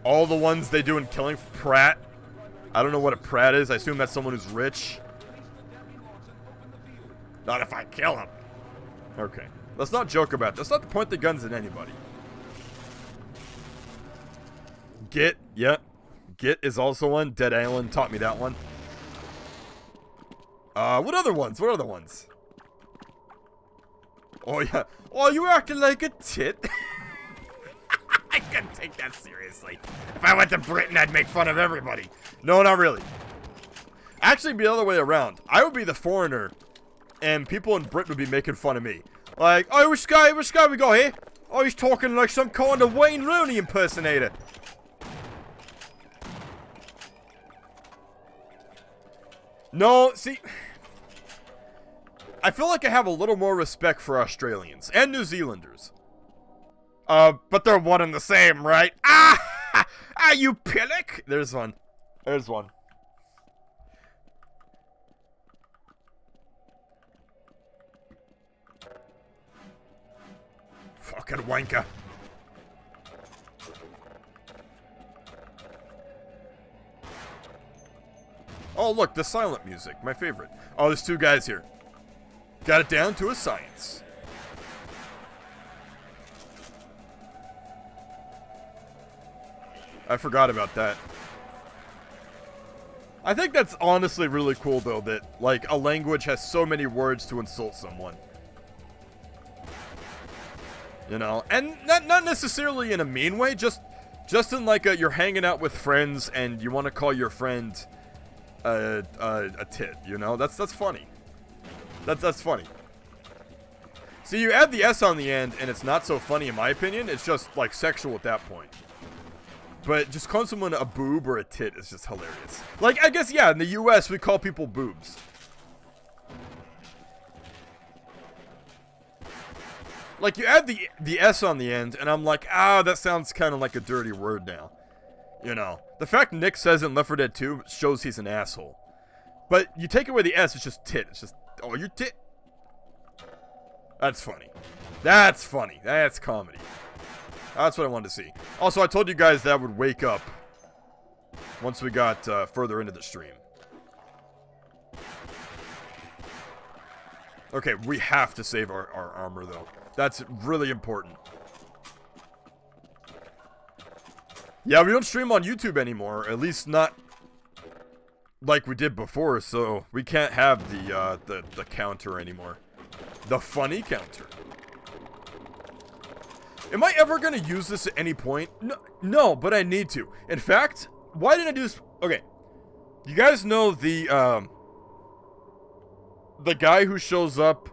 [SPEAKER 1] All the ones they do in Killing Prat. I don't know what a prat is. I assume that's someone who's rich. Not if I kill him. Okay. Let's not joke about this. Let's not point the guns at anybody. Git. Yep. Git is also one. Dead Island taught me that one. What other ones? What other ones? Oh, yeah. Oh, you acting like a tit? I couldn't take that seriously. If I went to Britain, I'd make fun of everybody. No, not really. Actually, it'd be the other way around. I would be the foreigner, and people in Britain would be making fun of me. Like, oh, which guy we got here? Oh, he's talking like some kind of Wayne Rooney impersonator. No, see, I feel like I have a little more respect for Australians and New Zealanders.
[SPEAKER 2] But they're one and the same, right? Ah! Ah, you pillock! There's one. There's one. Fucking wanker.
[SPEAKER 1] Oh, look, the silent music, my favorite. Oh, there's two guys here. Got it down to a science. I forgot about that. I think that's honestly really cool, though, that, like, a language has so many words to insult someone. You know? And not necessarily in a mean way, just in, like, you're hanging out with friends and you want to call your friend a tit, you know? That's funny. That's funny. See, you add the S on the end, and it's not so funny in my opinion. It's just, like, sexual at that point. But just calling someone a boob or a tit is just hilarious. Like, I guess, yeah, in the US, we call people boobs. Like, you add the S on the end, and I'm like, that sounds kind of like a dirty word now. You know? The fact Nick says in Left 4 Dead 2 shows he's an asshole. But you take away the S, it's just tit. It's just, oh, you're tit. That's funny. That's funny. That's comedy. That's what I wanted to see. Also, I told you guys that I would wake up once we got further into the stream. Okay, we have to save our armor, though. That's really important. Yeah, we don't stream on YouTube anymore. At least not like we did before, so we can't have the counter anymore. The funny counter. Am I ever going to use this at any point? No, but I need to. In fact, why didn't I do this? Okay. You guys know the guy who shows up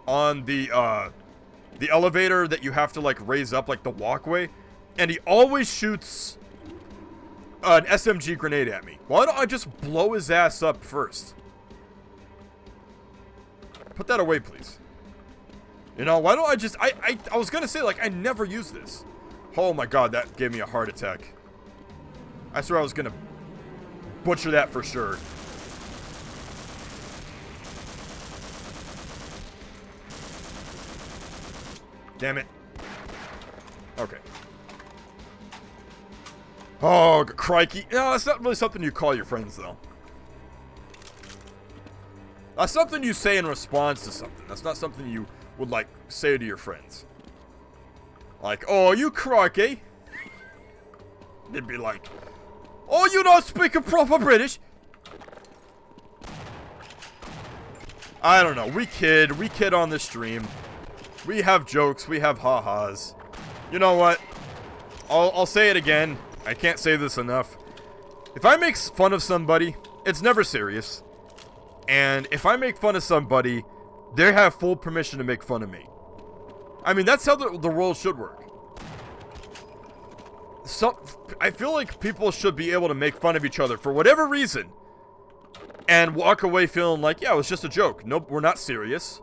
[SPEAKER 1] on the elevator that you have to, like, raise up, like, the walkway? And he always shoots an SMG grenade at me. Why don't I just blow his ass up first? Put that away, please. You know, why don't I just... I was gonna say, like, I never use this. Oh my god, that gave me a heart attack. I swear I was gonna butcher that for sure. Damn it. Okay. Oh, crikey. No, that's not really something you call your friends, though. That's something you say in response to something. That's not something you would, like, say to your friends. Like, oh, you crikey. They'd be like, oh, you don't speak a proper British. I don't know. We kid on the stream. We have jokes. We have ha-has. You know what? I'll say it again. I can't say this enough. If I make fun of somebody, it's never serious. And if I make fun of somebody, they have full permission to make fun of me. I mean, that's how the world should work. I feel like people should be able to make fun of each other for whatever reason. And walk away feeling like, yeah, it was just a joke. Nope, we're not serious.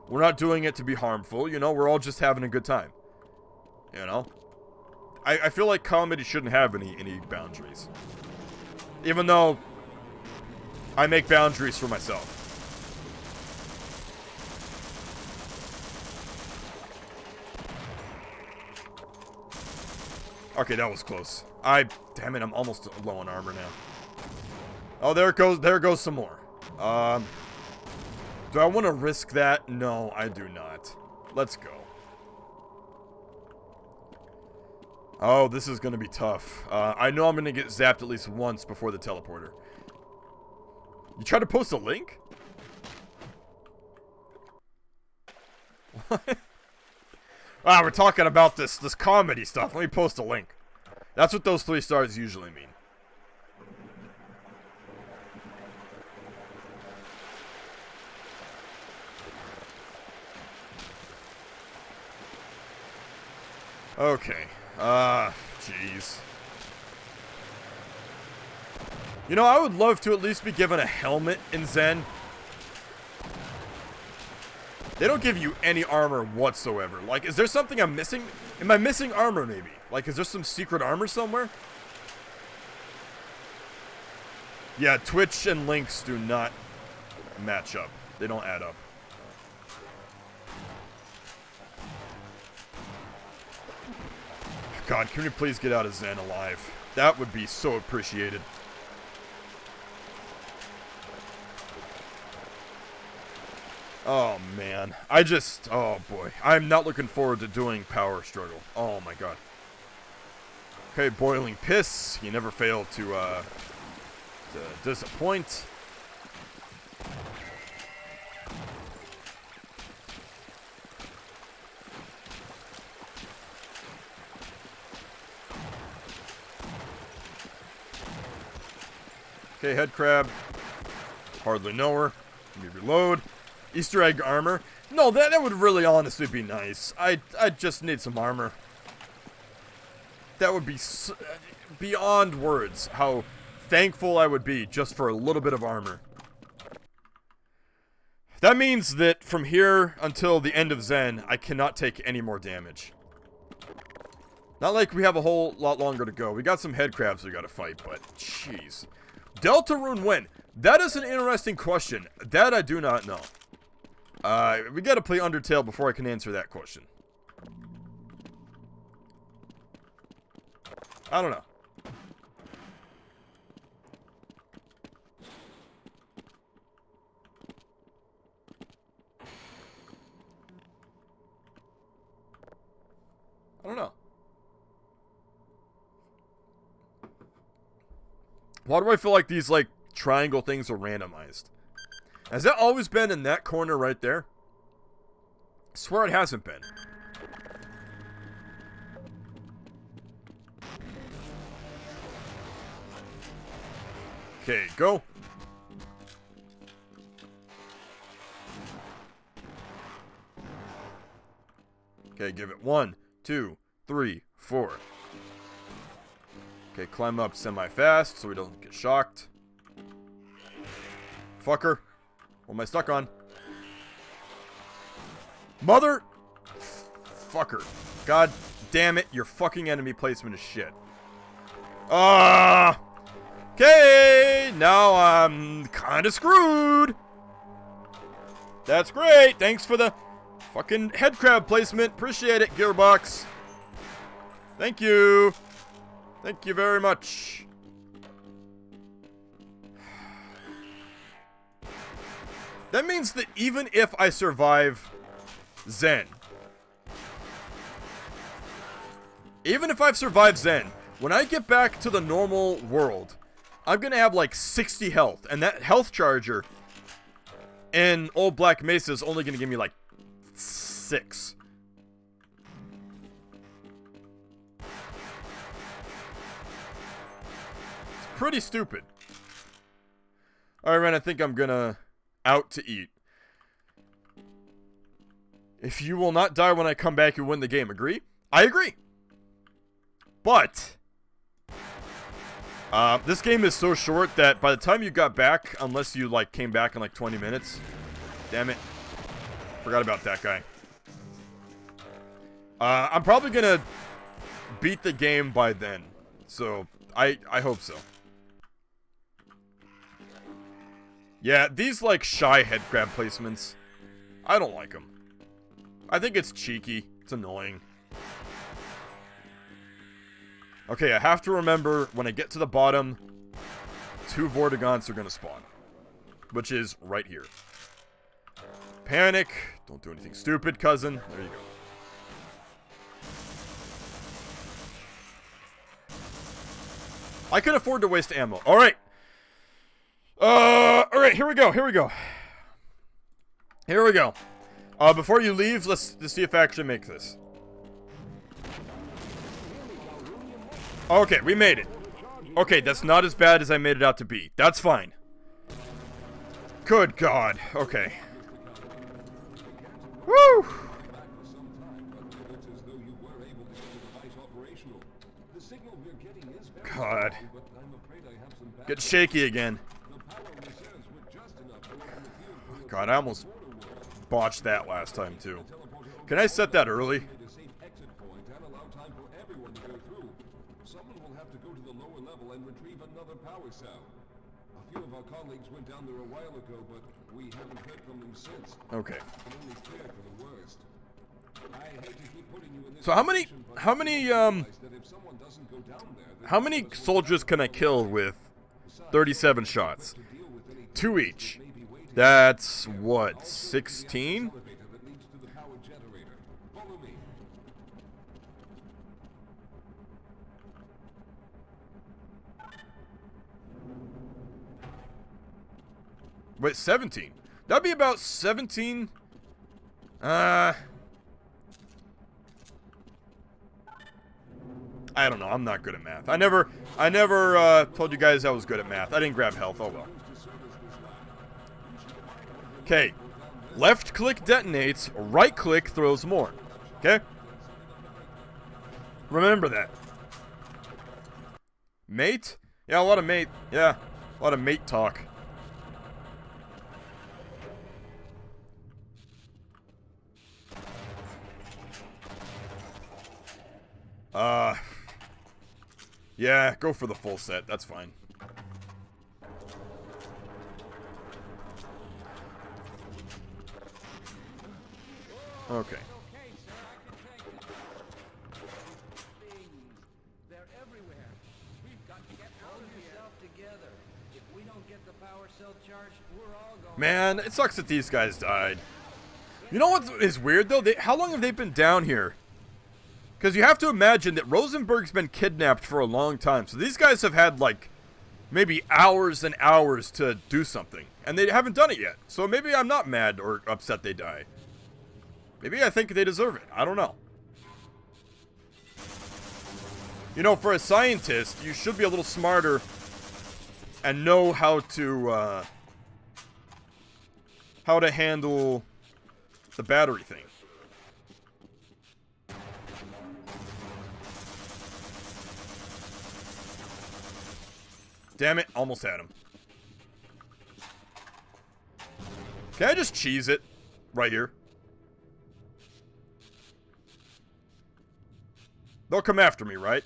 [SPEAKER 1] We're not doing it to be harmful. You know, we're all just having a good time. You know? I feel like comedy shouldn't have any boundaries. Even though I make boundaries for myself. Okay, that was close. Damn it, I'm almost low on armor now. Oh, there goes some more. Do I want to risk that? No, I do not. Let's go. Oh, this is going to be tough. I know I'm going to get zapped at least once before the teleporter. You try to post a link? What? We're talking about this comedy stuff. Let me post a link. That's what those 3 stars usually mean. Okay. Jeez. You know, I would love to at least be given a helmet in Zen. They don't give you any armor whatsoever. Like, is there something I'm missing? Am I missing armor, maybe? Like, is there some secret armor somewhere? Yeah, Twitch and links do not match up. They don't add up. God, can we please get out of Zen alive? That would be so appreciated. Oh, man. Oh, boy. I'm not looking forward to doing Power Struggle. Oh, my God. Okay, Boiling Piss. You never fail to disappoint. Okay, Head Crab. Hardly know her. Let me reload. Easter egg armor. No, that would really honestly be nice. I just need some armor. That would be beyond words how thankful I would be just for a little bit of armor. That means that from here until the end of Zen, I cannot take any more damage. Not like we have a whole lot longer to go. We got some head crabs we gotta fight, but jeez. Deltarune when? That is an interesting question. That I do not know. We gotta play Undertale before I can answer that question. I don't know. I don't know. Why do I feel like these, like, triangle things are randomized? Has that always been in that corner right there? I swear it hasn't been. Okay, go. Okay, give it 1, 2, 3, 4. Okay, climb up semi-fast so we don't get shocked. Fucker. What am I stuck on? Mother... Fucker. God damn it, your fucking enemy placement is shit. Okay, now I'm kinda screwed. That's great. Thanks for the fucking head crab placement. Appreciate it, Gearbox. Thank you. Thank you very much. That means that even if I survive Zen, when I get back to the normal world, I'm gonna have like 60 health, and that health charger in Old Black Mesa is only gonna give me like 6. It's pretty stupid. Alright, Ren, I think I'm gonna out to eat. If you will not die when I come back, you win the game. Agree? I agree. But this game is so short that by the time you got back, unless you like came back in like 20 minutes, damn it, forgot about that guy. I'm probably gonna beat the game by then, so I hope so. Yeah, these like shy head crab placements, I don't like them. I think it's cheeky. It's annoying. Okay, I have to remember when I get to the bottom, 2 Vortigons are gonna spawn, which is right here. Panic. Don't do anything stupid, cousin. There you go. I can afford to waste ammo. All right. All right. Here we go. Before you leave, let's see if I actually make this. Okay, we made it. Okay, that's not as bad as I made it out to be. That's fine. Good God. Okay. Woo! God. Get shaky again. God, I almost botched that last time, too. Can I set that early?
[SPEAKER 3] A safe exit point and allow time for everyone to go through. Someone will have to go to the lower level and retrieve another power cell. A few of our colleagues went down there a while ago, but we haven't heard from them since.
[SPEAKER 1] Okay.
[SPEAKER 3] Can only fear for the worst. I hate to keep putting you in this
[SPEAKER 1] So how many
[SPEAKER 3] position, but realize that if someone doesn't go down there, then
[SPEAKER 1] how many soldiers can I kill with 37 shots? 2 each. That's what, 16?
[SPEAKER 3] elevator that leads to the power generator. Follow me.
[SPEAKER 1] Wait, 17. That'd be about 17. I don't know. I'm not good at math. I never told you guys I was good at math. I didn't grab health. Oh well. Okay. Left click detonates. Right click throws more. Okay. Remember that. Mate? Yeah, a lot of mate. Yeah, a lot of mate talk. Yeah, go for the full set. That's fine. Okay.
[SPEAKER 4] They're everywhere. We've got to get out of yourself together. If we don't get the power cell charged, we're all going.
[SPEAKER 1] Man, it sucks that these guys died. You know what is weird though? How long have they been down here? Because you have to imagine that Rosenberg's been kidnapped for a long time. So these guys have had, like, maybe hours and hours to do something. And they haven't done it yet. So maybe I'm not mad or upset they die. Maybe I think they deserve it. I don't know. You know, for a scientist, you should be a little smarter and know how to handle the battery thing. Damn it, almost had him. Can I just cheese it? Right here. They'll come after me, right?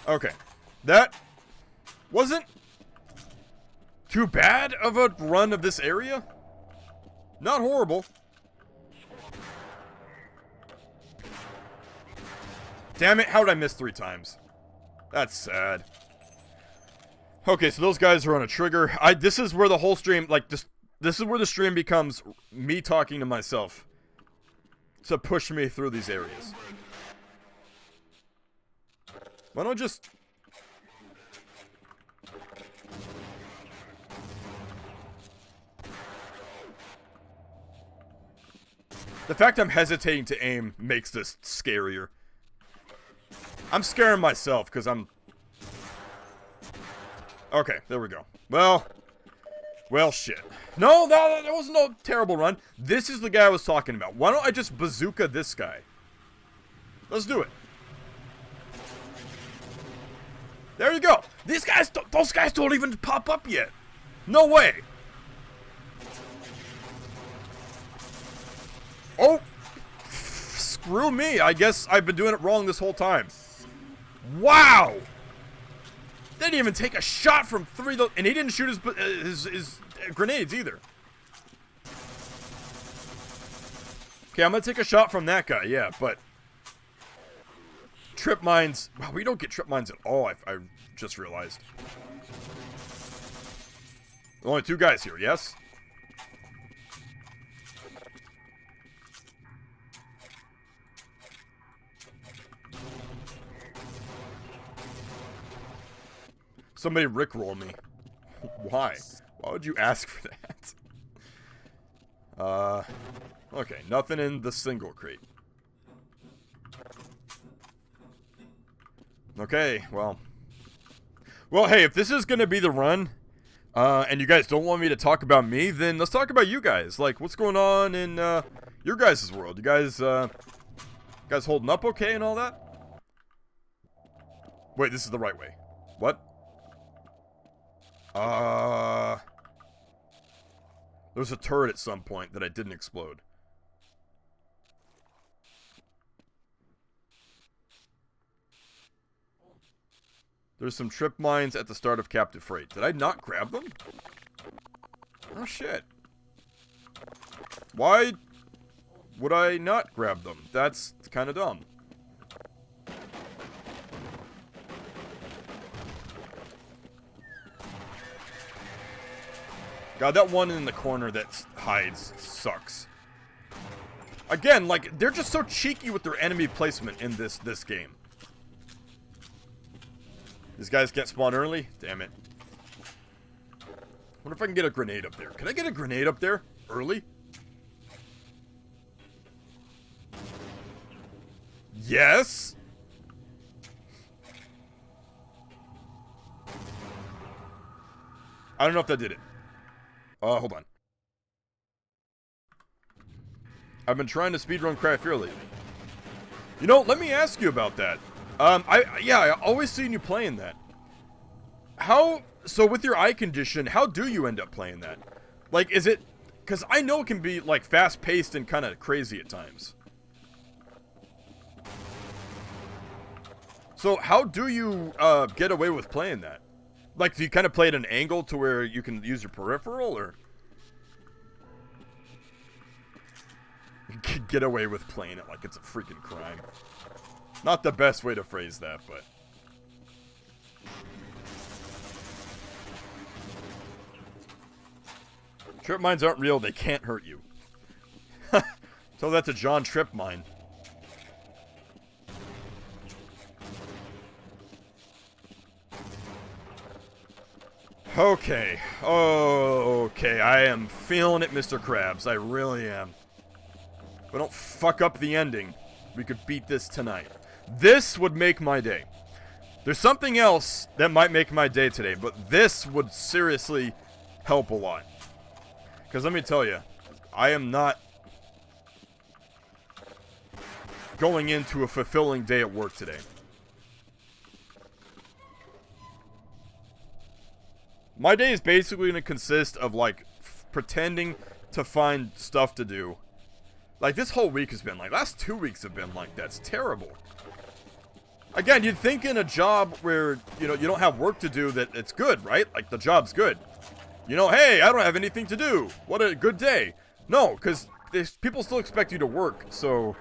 [SPEAKER 1] Okay. That wasn't too bad of a run of this area. Not horrible. Damn it, how did I miss 3 times? That's sad. Okay, so those guys are on a trigger. This is where the whole stream, like, this is where the stream becomes me talking to myself to push me through these areas. Why don't I just... The fact I'm hesitating to aim makes this scarier. I'm scaring myself because I'm... Okay, there we go. Well, shit. No, that wasn't no terrible run. This is the guy I was talking about. Why don't I just bazooka this guy? Let's do it. There you go. These guys, those guys don't even pop up yet. No way. Oh, screw me. I guess I've been doing it wrong this whole time. Wow. They didn't even take a shot from 3 of and he didn't shoot his grenades either. Okay, I'm gonna take a shot from that guy, yeah, but trip mines. Wow, we don't get trip mines at all. I just realized. Only 2 guys here, yes? Somebody rickroll me. Why? Why would you ask for that? Okay, nothing in the single crate. Okay, well, hey, if this is gonna be the run, and you guys don't want me to talk about me, then let's talk about you guys. Like, what's going on in your guys' world? You guys holding up okay and all that? Wait, this is the right way. What? There was a turret at some point that I didn't explode. There's some trip mines at the start of Captive Freight. Did I not grab them? Oh, shit. Why would I not grab them? That's kind of dumb. God, that one in the corner that hides sucks. Again, like, they're just so cheeky with their enemy placement in this game. These guys can't spawn early? Damn it. Wonder if I can get a grenade up there. Can I get a grenade up there? Early? Yes! I don't know if that did it. Hold on. I've been trying to speedrun Cry Fear lately. You know, let me ask you about that. I always seen you playing that. So with your eye condition, how do you end up playing that? Like, is it, because I know it can be, like, fast-paced and kind of crazy at times. So how do you, get away with playing that? Like, do you kind of play at an angle to where you can use your peripheral, or? Get away with playing it like it's a freaking crime. Not the best way to phrase that, but... Trip mines aren't real, they can't hurt you. Tell that to John Trip Mine. Okay. Okay, I am feeling it, Mr. Krabs. I really am. If I don't fuck up the ending, we could beat this tonight. This would make my day. There's something else that might make my day today, but this would seriously help a lot. Because let me tell you, I am not going into a fulfilling day at work today. My day is basically going to consist of, like, pretending to find stuff to do. Like, this whole week has been like, last 2 weeks have been like that. It's terrible. Again, you'd think in a job where, you know, you don't have work to do that it's good, right? Like, the job's good. You know, hey, I don't have anything to do. What a good day. No, because people still expect you to work, so...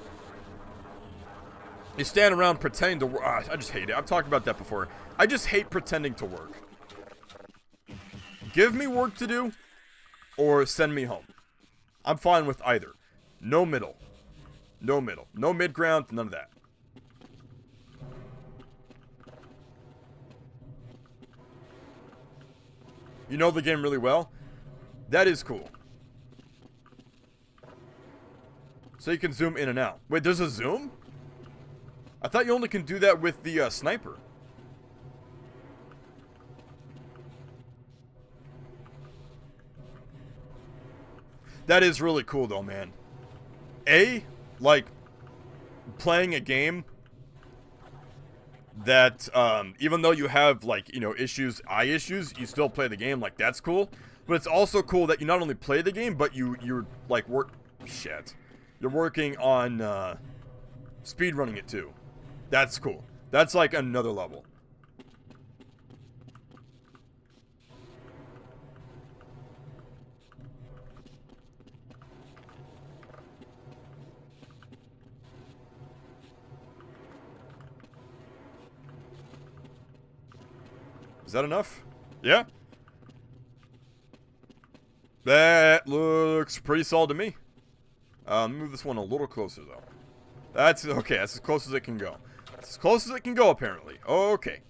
[SPEAKER 1] You stand around pretending to work. I just hate it. I've talked about that before. I just hate pretending to work. Give me work to do, or send me home. I'm fine with either. No middle. No middle. No mid-ground, none of that. You know the game really well? That is cool. So you can zoom in and out. Wait, there's a zoom? I thought you only can do that with the sniper. That is really cool though, man. Like, playing a game that, even though you have, like, you know, eye issues, you still play the game, like, that's cool. But it's also cool that you not only play the game, but you're, like, you're working on, speedrunning it too. That's cool. That's, like, another level. Is that enough? Yeah? That looks pretty solid to me. Let me move this one a little closer, though. That's okay. That's as close as it can go. That's as close as it can go, apparently. Okay.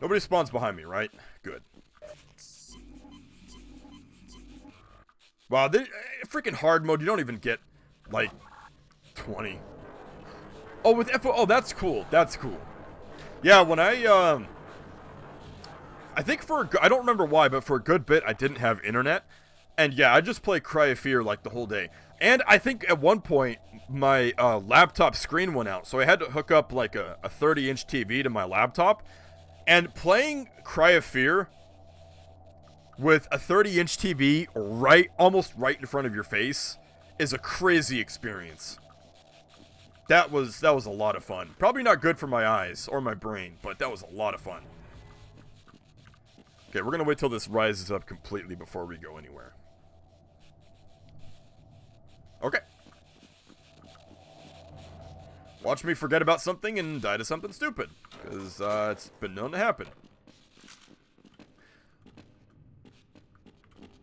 [SPEAKER 1] Nobody spawns behind me, right? Good. Wow, freaking hard mode, you don't even get, like, 20. Oh, with FO... Oh, that's cool. That's cool. Yeah, when I think I don't remember why, but for a good bit, I didn't have internet. And yeah, I just play Cry of Fear, like, the whole day. And I think at one point, my laptop screen went out. So I had to hook up like a 30-inch TV to my laptop. And playing Cry of Fear with a 30-inch TV almost right in front of your face is a crazy experience. That was a lot of fun. Probably not good for my eyes or my brain, but that was a lot of fun. Okay, we're gonna wait till this rises up completely before we go anywhere. Okay. Watch me forget about something and die to something stupid, because it's been known to happen.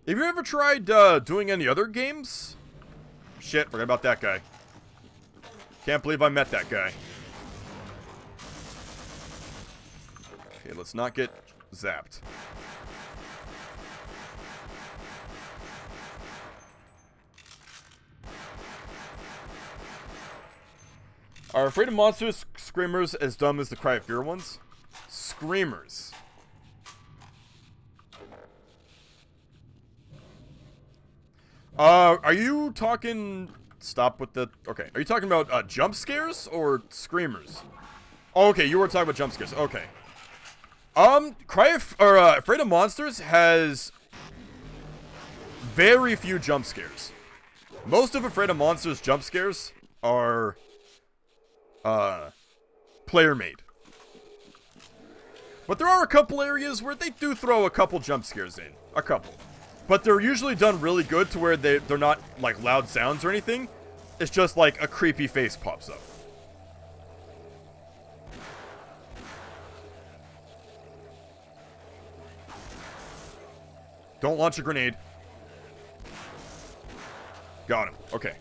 [SPEAKER 1] Have you ever tried doing any other games? Shit, forgot about that guy. Can't believe I met that guy. Okay, let's not get zapped. Are Afraid of Monsters screamers as dumb as the Cry of Fear ones? Screamers. Are you talking... Stop with the... Okay, are you talking about jump scares or screamers? Oh, okay, you were talking about jump scares. Okay. Afraid of Monsters has very few jump scares. Most of Afraid of Monsters jump scares are player made. But there are a couple areas where they do throw a couple jump scares in. A couple. But they're usually done really good to where they're not like loud sounds or anything. It's just like a creepy face pops up. Don't launch a grenade. Got him. Okay.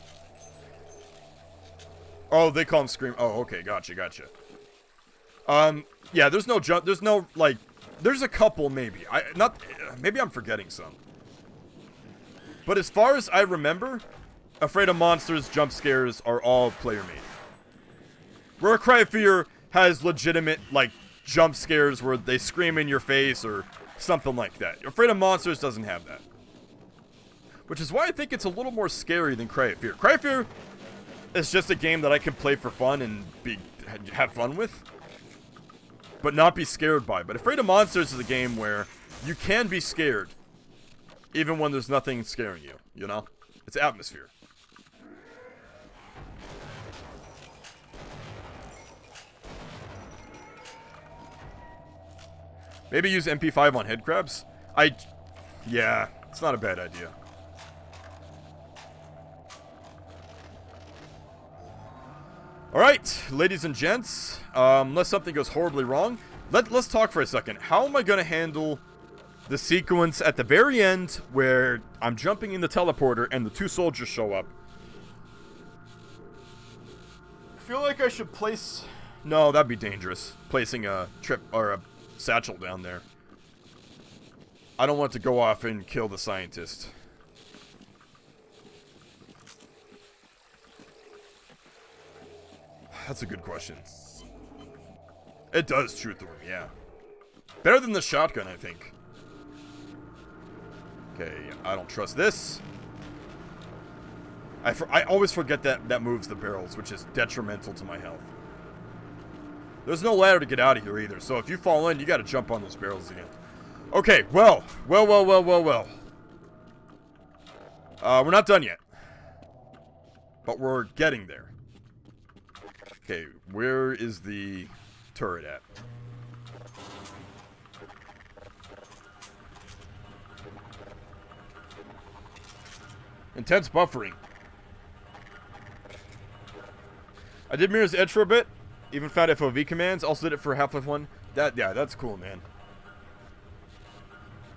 [SPEAKER 1] Oh, they call him Scream. Oh, okay. Gotcha. Yeah, there's no jump. There's no, like... There's a couple, maybe. Maybe I'm forgetting some. But as far as I remember, Afraid of Monsters jump scares are all player made. Where Cry of Fear has legitimate, like, jump scares where they scream in your face or something like that. Afraid of Monsters doesn't have that. Which is why I think it's a little more scary than Cry of Fear. Cry of Fear is just a game that I can play for fun and have fun with, but not be scared by. But Afraid of Monsters is a game where you can be scared, even when there's nothing scaring you, you know? It's atmosphere. Maybe use MP5 on head crabs? Yeah, it's not a bad idea. Alright, ladies and gents, unless something goes horribly wrong, let's talk for a second. How am I going to handle the sequence at the very end where I'm jumping in the teleporter and the two soldiers show up? I feel like I should place... No, that'd be dangerous. Placing a trip or a satchel down there. I don't want to go off and kill the scientist. That's a good question. It does shoot through him, yeah. Better than the shotgun, I think. Okay, I don't trust this. I always forget that moves the barrels, which is detrimental to my health. There's no ladder to get out of here either, so if you fall in, you gotta jump on those barrels again. Okay, well. We're not done yet. But we're getting there. Okay, where is the turret at? Intense buffering. I did Mirror's Edge for a bit. Even found FOV commands. Also did it for Half-Life 1. Yeah, that's cool, man.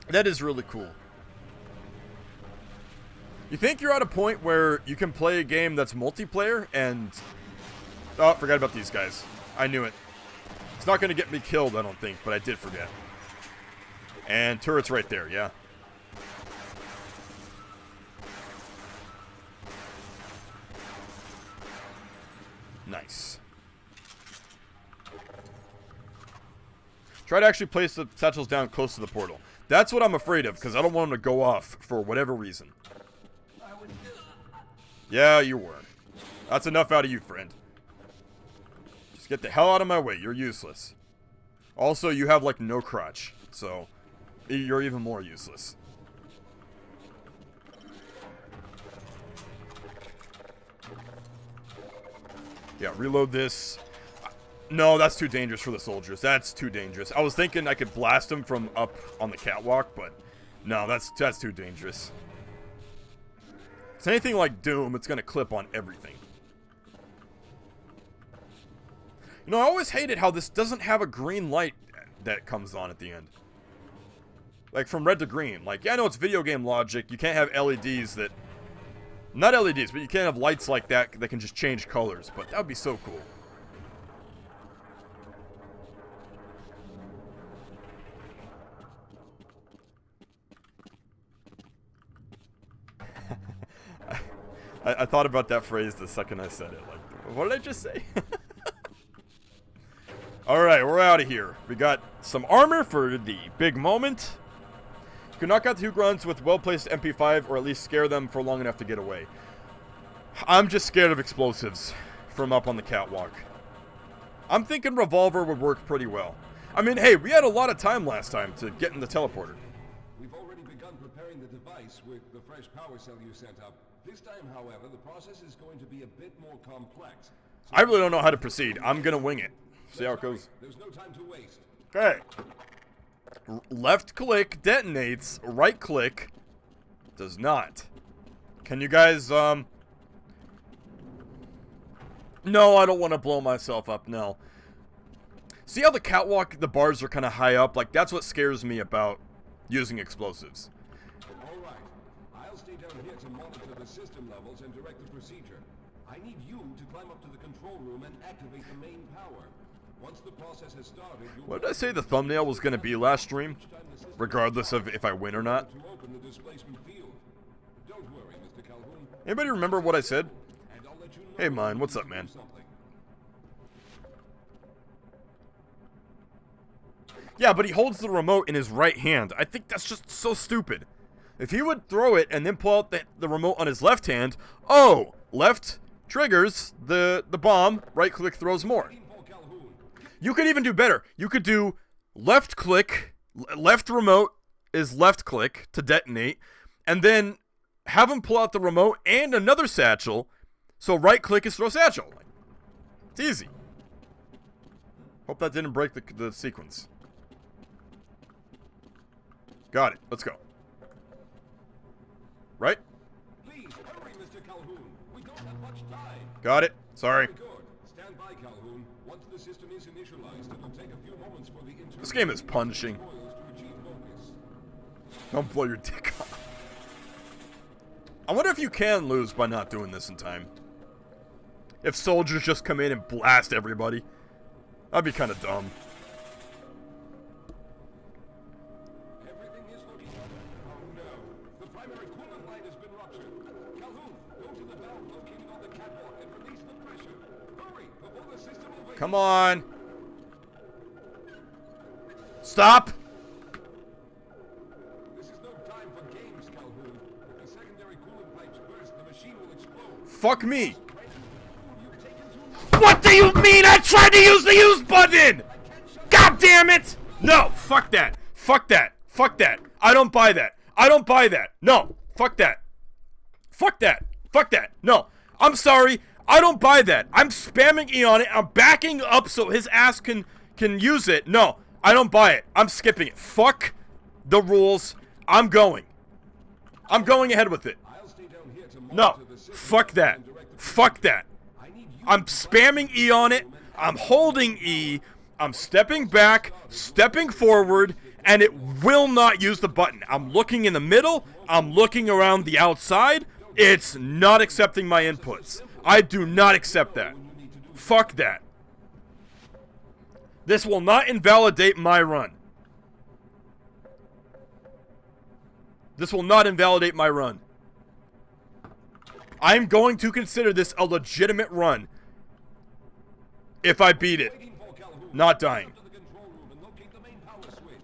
[SPEAKER 1] That is really cool. You think you're at a point where you can play a game that's multiplayer and... Oh, forgot about these guys. I knew it. It's not going to get me killed, I don't think, but I did forget. And turret's right there, yeah. Nice. Try to actually place the satchels down close to the portal. That's what I'm afraid of, because I don't want them to go off for whatever reason. Yeah, you were. That's enough out of you, friend. Just get the hell out of my way. You're useless. Also, you have, like, no crotch. So, you're even more useless. Yeah, reload this. No, that's too dangerous for the soldiers. That's too dangerous. I was thinking I could blast them from up on the catwalk, but no, that's too dangerous. If it's anything like Doom, it's gonna clip on everything. You know, I always hated how this doesn't have a green light that comes on at the end. Like, from red to green. Like, yeah, I know it's video game logic. You can't have LEDs that... Not LEDs, but you can't have lights like that that can just change colors. But that would be so cool. I thought about that phrase the second I said it. Like, what did I just say? Alright, we're out of here. We got some armor for the big moment. You can knock out the 2 grunts with well-placed MP5, or at least scare them for long enough to get away. I'm just scared of explosives from up on the catwalk. I'm thinking revolver would work pretty well. I mean, hey, we had a lot of time last time to get in the teleporter.
[SPEAKER 3] We've already begun preparing the device with the fresh power cell you sent up. This time, however, the process is going to be a bit more complex. So
[SPEAKER 1] I really don't know how to proceed. I'm gonna wing it. See how it goes.
[SPEAKER 3] There's no time to waste.
[SPEAKER 1] Okay. Left click detonates. Right click does not. Can you guys, No, I don't want to blow myself up, no. See how the catwalk, the bars are kind of high up? Like, that's what scares me about using explosives.
[SPEAKER 3] Alright. I'll stay down here to monitor the system levels and direct the procedure. I need you to climb up to the control room and activate the main power. Once the process has started,
[SPEAKER 1] What did I say the thumbnail was going to be last stream? Regardless of if I win or not.
[SPEAKER 3] to open the displacement field. Don't worry, Mr. Calhoun.
[SPEAKER 1] Anybody remember what I said?
[SPEAKER 3] And I'll let you know
[SPEAKER 1] Hey, Mine,
[SPEAKER 3] when
[SPEAKER 1] what's
[SPEAKER 3] you
[SPEAKER 1] up, man?
[SPEAKER 3] do something.
[SPEAKER 1] Yeah, but he holds the remote in his right hand. I think that's just so stupid. If he would throw it and then pull out the remote on his left hand, oh, left triggers the bomb, right click throws more. You could even do better. You could do left click, left remote is left click to detonate, and then have him pull out the remote and another satchel, so right click is throw satchel. It's easy. Hope that didn't break the sequence. Got it. Let's go. Right?
[SPEAKER 3] Please hurry, Mr. Calhoun. We don't have much time.
[SPEAKER 1] Got it. Sorry.
[SPEAKER 3] Very good. Stand by, Calhoun. Once the system is initialized, it'll take a few moments for the
[SPEAKER 1] This game is punishing.
[SPEAKER 3] coils to achieve focus.
[SPEAKER 1] Don't blow your dick off. I wonder if you can lose by not doing this in time. If soldiers just come in and blast everybody. That'd be kind of dumb.
[SPEAKER 3] Everything is looking up. Oh no. The primary coolant line has been ruptured. Calhoun, go to the valve located on the catwalk and release the pressure. Hurry, before the system overheats.
[SPEAKER 1] Come on. Stop.
[SPEAKER 3] This is no time for games, Calhoun. If the secondary coolant pipes burst, the machine will explode.
[SPEAKER 1] Fuck me.
[SPEAKER 3] You've taken too long.
[SPEAKER 1] What do you mean? I tried to use the use button. God damn it. No, fuck that. Fuck that. Fuck that. I don't buy that. I don't buy that. No, fuck that. Fuck that. Fuck that. No, I'm sorry. I don't buy that. I'm spamming E on it. I'm backing up so his ass can use it. No, I don't buy it. I'm skipping it. Fuck the rules. I'm going. I'm going ahead with it.
[SPEAKER 3] I'll stay down here to
[SPEAKER 1] No,
[SPEAKER 3] monitor the system
[SPEAKER 1] fuck that.
[SPEAKER 3] and direct the
[SPEAKER 1] Fuck that.
[SPEAKER 3] I need you
[SPEAKER 1] I'm spamming E on it. I'm holding E. I'm stepping back, stepping forward, and it will not use the button. I'm looking in the middle. I'm looking around the outside. It's not accepting my inputs. I do not accept that. Fuck that. This will not invalidate my run. This will not invalidate my run. I'm going to consider this a legitimate run if I beat it.
[SPEAKER 3] waiting for Calhoun.
[SPEAKER 1] Not dying.
[SPEAKER 3] To the control room and locate the main power switch.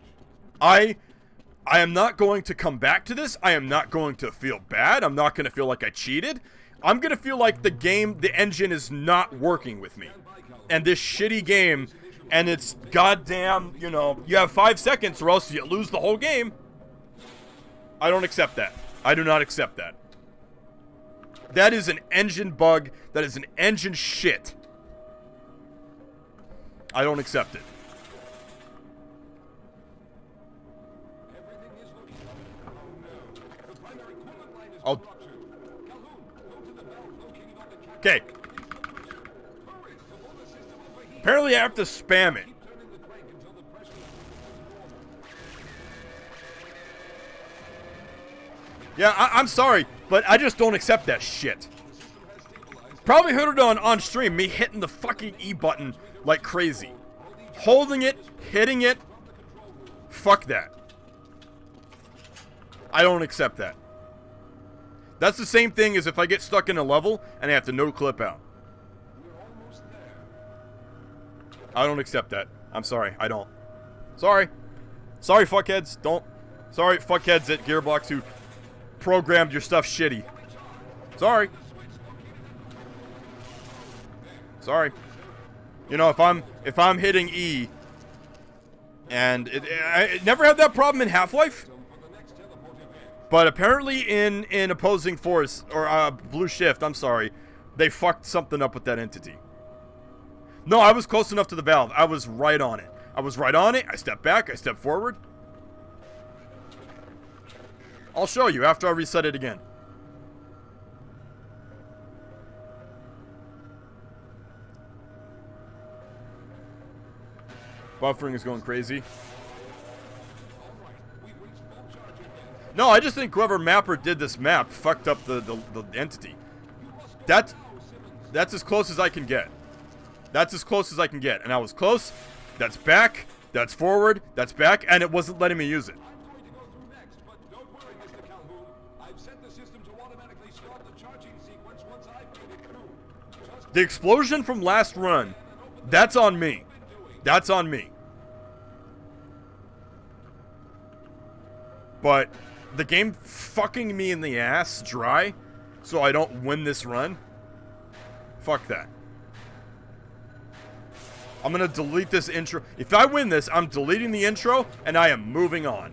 [SPEAKER 1] I am not going to come back to this. I am not going to feel bad. I'm not going to feel like I cheated. I'm gonna feel like the engine is not working with me. And this shitty game, and it's goddamn, you know, you have 5 seconds or else you lose the whole game. I don't accept that. I do not accept that. That is an engine bug. That is an engine shit. I don't accept it. I'll... Okay. Apparently I have to spam it. Yeah, I'm sorry, but I just don't accept that shit. Probably heard it on stream, me hitting the fucking E button like crazy. Holding it, hitting it. Fuck that. I don't accept that. That's the same thing as if I get stuck in a level and I have to no clip out. I don't accept that. I'm sorry, I don't. Sorry. Sorry, fuckheads. Don't. Sorry, fuckheads at Gearbox who programmed your stuff shitty. Sorry. Sorry. You know, if I'm hitting E, and I never had that problem in Half-Life, but apparently in Opposing Force or Blue Shift, I'm sorry, they fucked something up with that entity. No, I was close enough to the valve. I was right on it. I was right on it. I stepped back. I stepped forward. I'll show you after I reset it again. Buffering is going crazy. No, I just think whoever mapper did this map fucked up the entity. That's as close as I can get. That's as close as I can get. And I was close. That's back. That's forward. That's back. And it wasn't letting me use it. The explosion from last run, that's on me. That's on me. But the game fucking me in the ass dry so I don't win this run, fuck that. I'm gonna delete this intro. If I win this, I'm deleting the intro and I am moving on.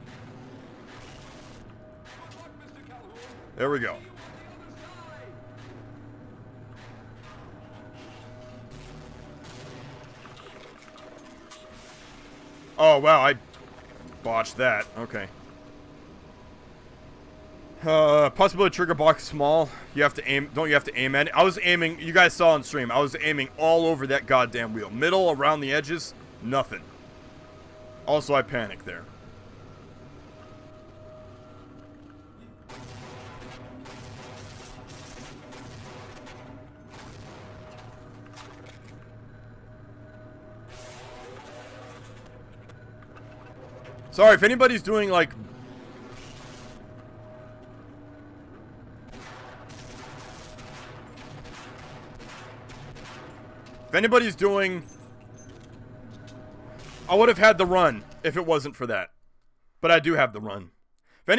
[SPEAKER 1] There we go. Oh, wow, I botched that. Okay. Possibility trigger box small. You have to aim. Don't you have to aim at it? I was aiming. You guys saw on stream. I was aiming all over that goddamn wheel. Middle, around the edges, nothing. Also, I panicked there. Sorry, if anybody's doing, like... If anybody's doing... I would have had the run if it wasn't for that. But I do have the run. If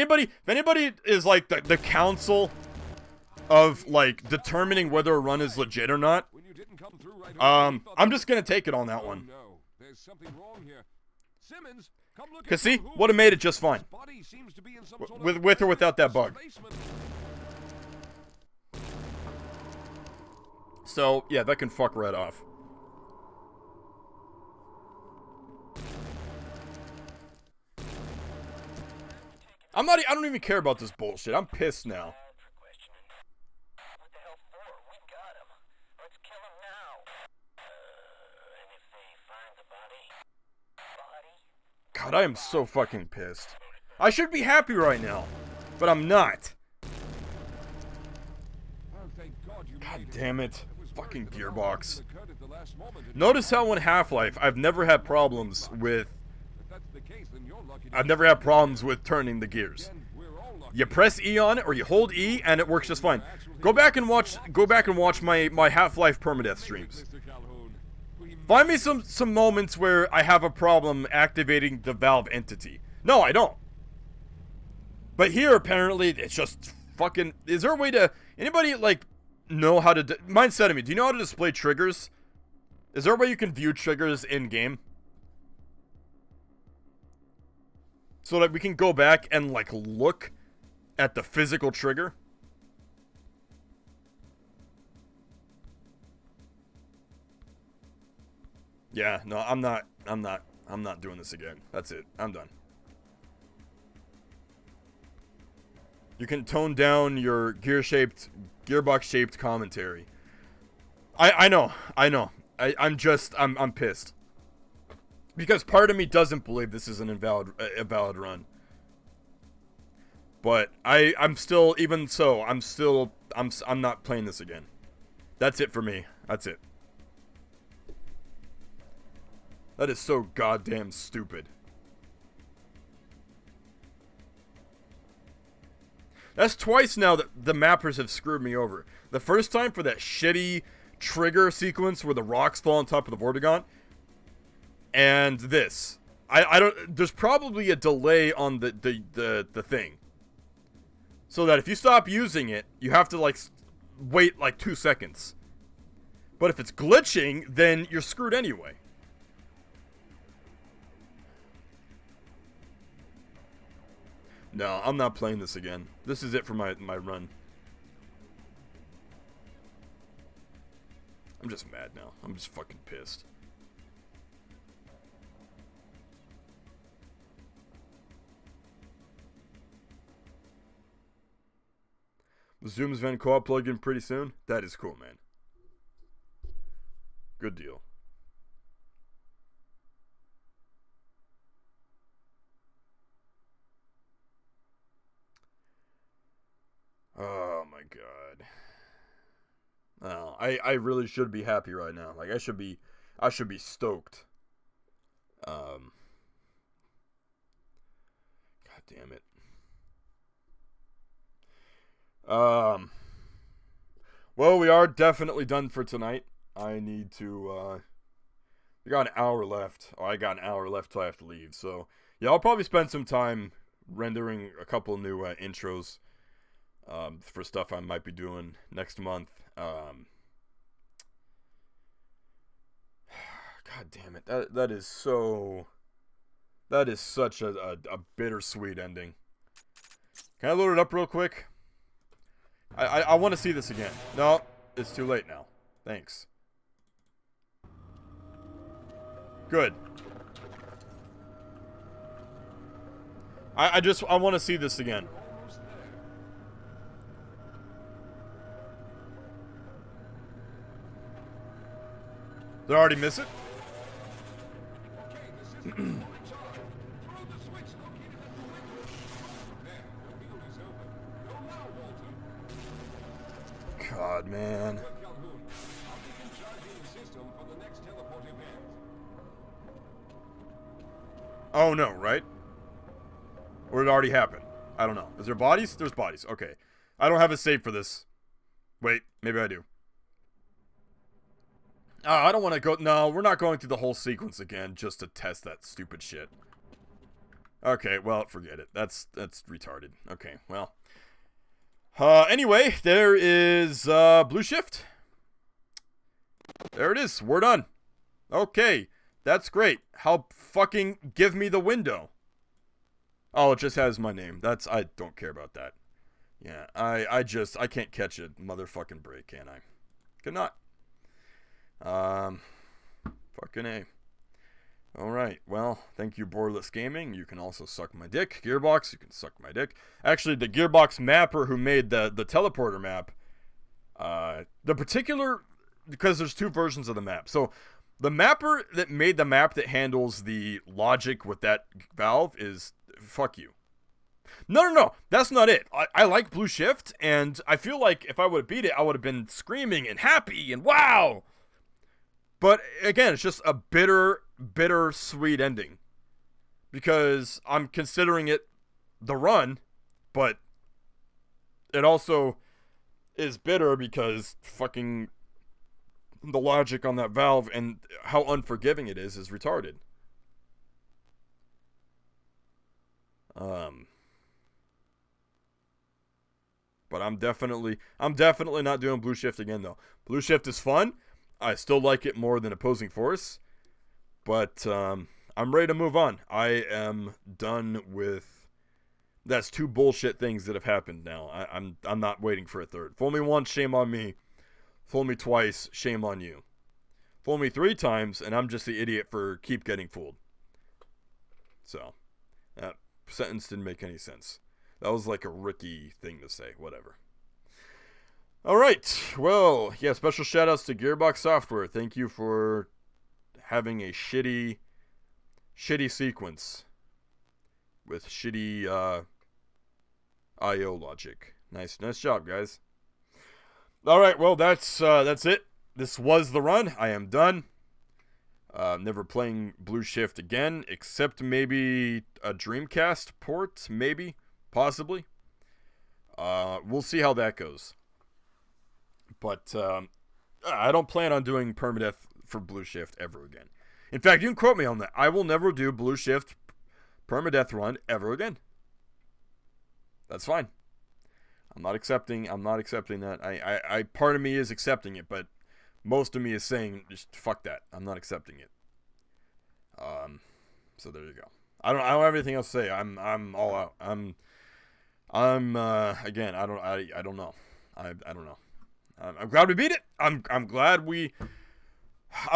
[SPEAKER 1] anybody is, like, the council of, like, determining whether a run is legit or not, I'm just gonna take it on that one. Cause see, would have made it just fine. With or without that bug. So, yeah, that can fuck right off. I don't even care about this bullshit. I'm pissed now. God, I am so fucking pissed. I should be happy right now, but I'm not. God damn it. Fucking Gearbox. Notice how in Half-Life, I've never had problems with turning the gears. You press E on it, or you hold E, and it works just fine. Go back and watch my Half-Life Permadeath streams. Find me some moments where I have a problem activating the valve entity. No, I don't. But here, apparently, it's just fucking... Is there a way to... Anybody, like... know how to... Mine said to me, do you know how to display triggers? Is there a way you can view triggers in-game? So that we can go back and, like, look at the physical trigger? Yeah, no, I'm not doing this again. That's it. I'm done. You can tone down your gearbox-shaped commentary. I know. I'm pissed. Because part of me doesn't believe this is an invalid run. But I'm still, even so, I'm not playing this again. That's it for me. That's it. That is so goddamn stupid. That's twice now that the mappers have screwed me over. The first time for that shitty trigger sequence where the rocks fall on top of the Vortigaunt. And this. I don't... There's probably a delay on the thing. So that if you stop using it, you have to, like, wait, like, 2 seconds. But if it's glitching, then you're screwed anyway. No, I'm not playing this again. This is it for my run. I'm just mad now. I'm just fucking pissed. The Zoom's Ven co-op plug-in pretty soon? That is cool, man. Good deal. Oh my god. Oh, I really should be happy right now. Like I should be stoked. God damn it. Well, we are definitely done for tonight. I need to we got an hour left. Oh, I got an hour left till I have to leave. So, yeah, I'll probably spend some time rendering a couple new intros. For stuff I might be doing next month. God damn it. That is such a bittersweet ending. Can I load it up real quick? I want to see this again. No, it's too late now. Thanks. Good. I want to see this again. They already miss it? God, man. Oh no, right? Or it already happened. I don't know. Is there bodies? There's bodies. Okay. I don't have a save for this. Wait, maybe I do. I don't want to go... No, we're not going through the whole sequence again just to test that stupid shit. Okay, well, forget it. That's retarded. Okay, well. Anyway, there is Blue Shift. There it is. We're done. Okay, that's great. How fucking give me the window? Oh, it just has my name. I don't care about that. Yeah, I can't catch a motherfucking break, can I? Could not. Fucking A. Alright, well, thank you, Borderless Gaming. You can also suck my dick. Gearbox, you can suck my dick. Actually, the Gearbox mapper who made the teleporter map, the particular, because there's two versions of the map. So, the mapper that made the map that handles the logic with that valve is, fuck you. No, that's not it. I like Blue Shift, and I feel like if I would have beat it, I would have been screaming and happy and wow! But again, it's just a bitter sweet ending. Because I'm considering it the run, but it also is bitter because fucking the logic on that valve and how unforgiving it is retarded. But I'm definitely not doing Blue Shift again though. Blue Shift is fun. I still like it more than Opposing Force. But I'm ready to move on. I am done with. That's 2 bullshit things that have happened now. I'm not waiting for a third. Fool me once, shame on me. Fool me twice, shame on you. Fool me 3 times, and I'm just the idiot for keep getting fooled. So, that sentence didn't make any sense. That was like a Ricky thing to say. Whatever. Alright, well, yeah, special shoutouts to Gearbox Software. Thank you for having a shitty sequence with shitty I/O logic. Nice job, guys. Alright, well, that's it. This was the run. I am done. Never playing Blue Shift again, except maybe a Dreamcast port, maybe, possibly. We'll see how that goes. But I don't plan on doing Permadeath for Blue Shift ever again. In fact, you can quote me on that. I will never do Blue Shift Permadeath run ever again. That's fine. I'm not accepting that. I part of me is accepting it, but most of me is saying just fuck that. I'm not accepting it. So there you go. I don't have anything else to say. I'm all out. I'm again, I don't know. I don't know. I'm glad we beat it. I'm glad we.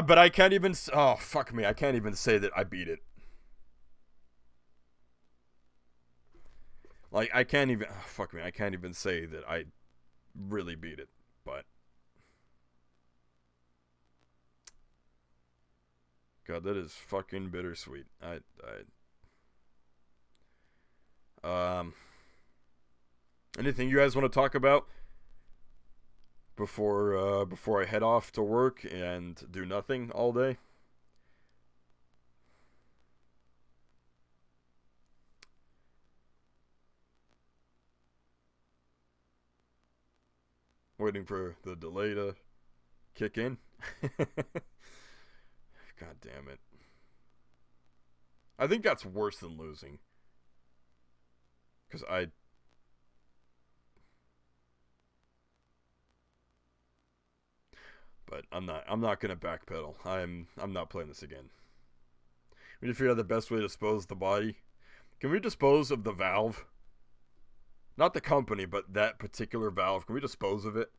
[SPEAKER 1] But I can't even. Oh fuck me! I can't even say that I beat it. Like I can't even. Oh, fuck me! I can't even say that I really beat it. But God, that is fucking bittersweet. Anything you guys want to talk about before I head off to work and do nothing all day? Waiting for the delay to kick in. God damn it. I think that's worse than losing. Because But I'm not gonna backpedal. I'm not playing this again. We need to figure out the best way to dispose of the body. Can we dispose of the valve? Not the company, but that particular valve. Can we dispose of it?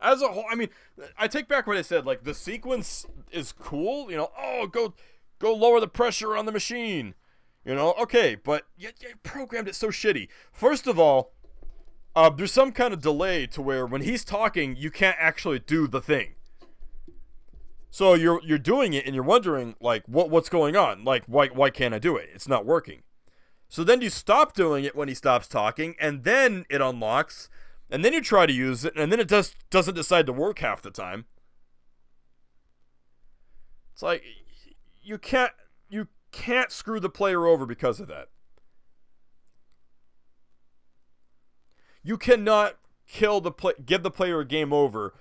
[SPEAKER 1] As a whole, I mean, I take back what I said. Like, the sequence is cool. You know, oh, go lower the pressure on the machine. You know, okay, but you programmed it so shitty. First of all, there's some kind of delay to where when he's talking, you can't actually do the thing. So you're doing it and you're wondering, like, what's going on? Like, why can't I do it? It's not working. So then you stop doing it when he stops talking, and then it unlocks, and then you try to use it, and then it doesn't decide to work half the time. It's like you can't screw the player over because of that. You cannot give the player a game over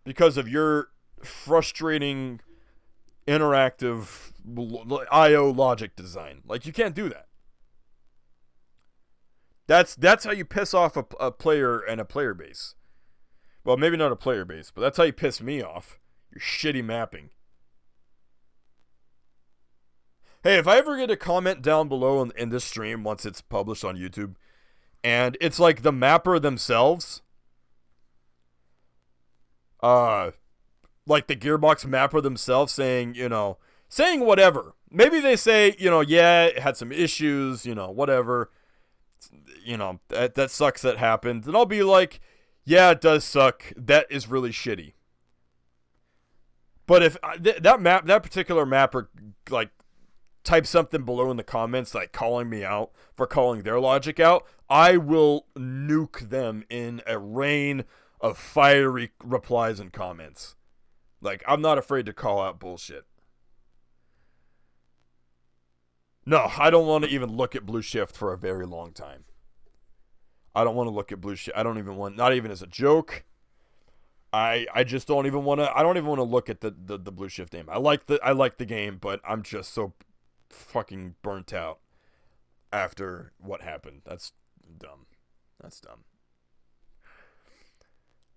[SPEAKER 1] because of your frustrating interactive I/O logic design. Like, you can't do that. That's how you piss off a player and a player base. Well, maybe not a player base, but that's how you piss me off. Your shitty mapping. Hey, if I ever get a comment down below in this stream once it's published on YouTube, and it's like the mapper themselves, like the Gearbox mapper themselves saying whatever. Maybe they say, yeah, it had some issues, whatever. That sucks that happened. And I'll be like, yeah, it does suck. That is really shitty. But if that particular mapper, like, types something below in the comments, like calling me out for calling their logic out, I will nuke them in a rain of fiery replies and comments. Like, I'm not afraid to call out bullshit. No, I don't want to even look at Blue Shift for a very long time. I don't want to look at Blue Shift. I don't even want, not even as a joke. I just don't even want to. I don't even want to look at the Blue Shift game. I like the game, but I'm just so fucking burnt out after what happened. That's dumb. That's dumb.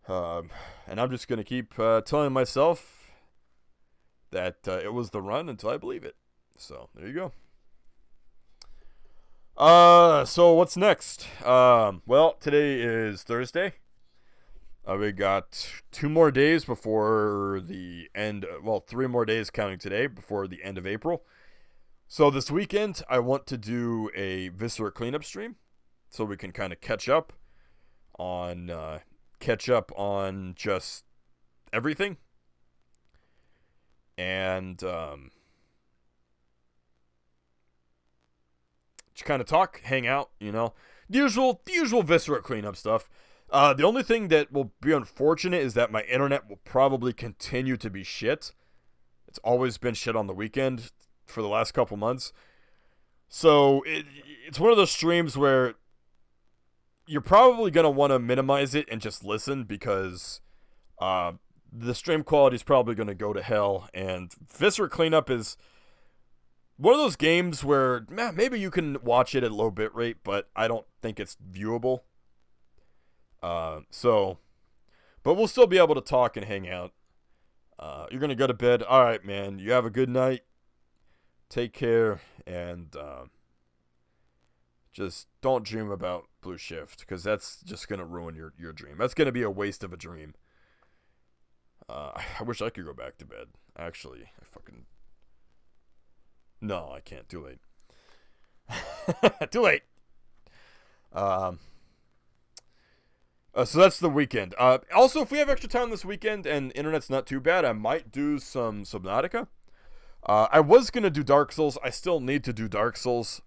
[SPEAKER 1] And I'm just going to keep telling myself that it was the run until I believe it. So, there you go. So what's next? Well, today is Thursday. We got 2 more days before the end. Well, 3 more days counting today before the end of April. So this weekend, I want to do a Viscera cleanup stream, so we can kind of catch up on just everything, and just kind of talk, hang out, the usual Viscera cleanup stuff. The only thing that will be unfortunate is that my internet will probably continue to be shit. It's always been shit on the weekend for the last couple months. So it's one of those streams where you're probably going to want to minimize it and just listen, because the stream quality is probably going to go to hell. And Viscera Cleanup is one of those games where maybe you can watch it at low bitrate, but I don't think it's viewable. But we'll still be able to talk and hang out. You're going to go to bed. All right, man. You have a good night. Take care. And just don't dream about Blue Shift, because that's just going to ruin your dream. That's going to be a waste of a dream. I wish I could go back to bed. Actually, No, I can't. Too late. Too late. So that's the weekend. Also, if we have extra time this weekend and internet's not too bad, I might do some Subnautica. I was going to do Dark Souls. I still need to do Dark Souls.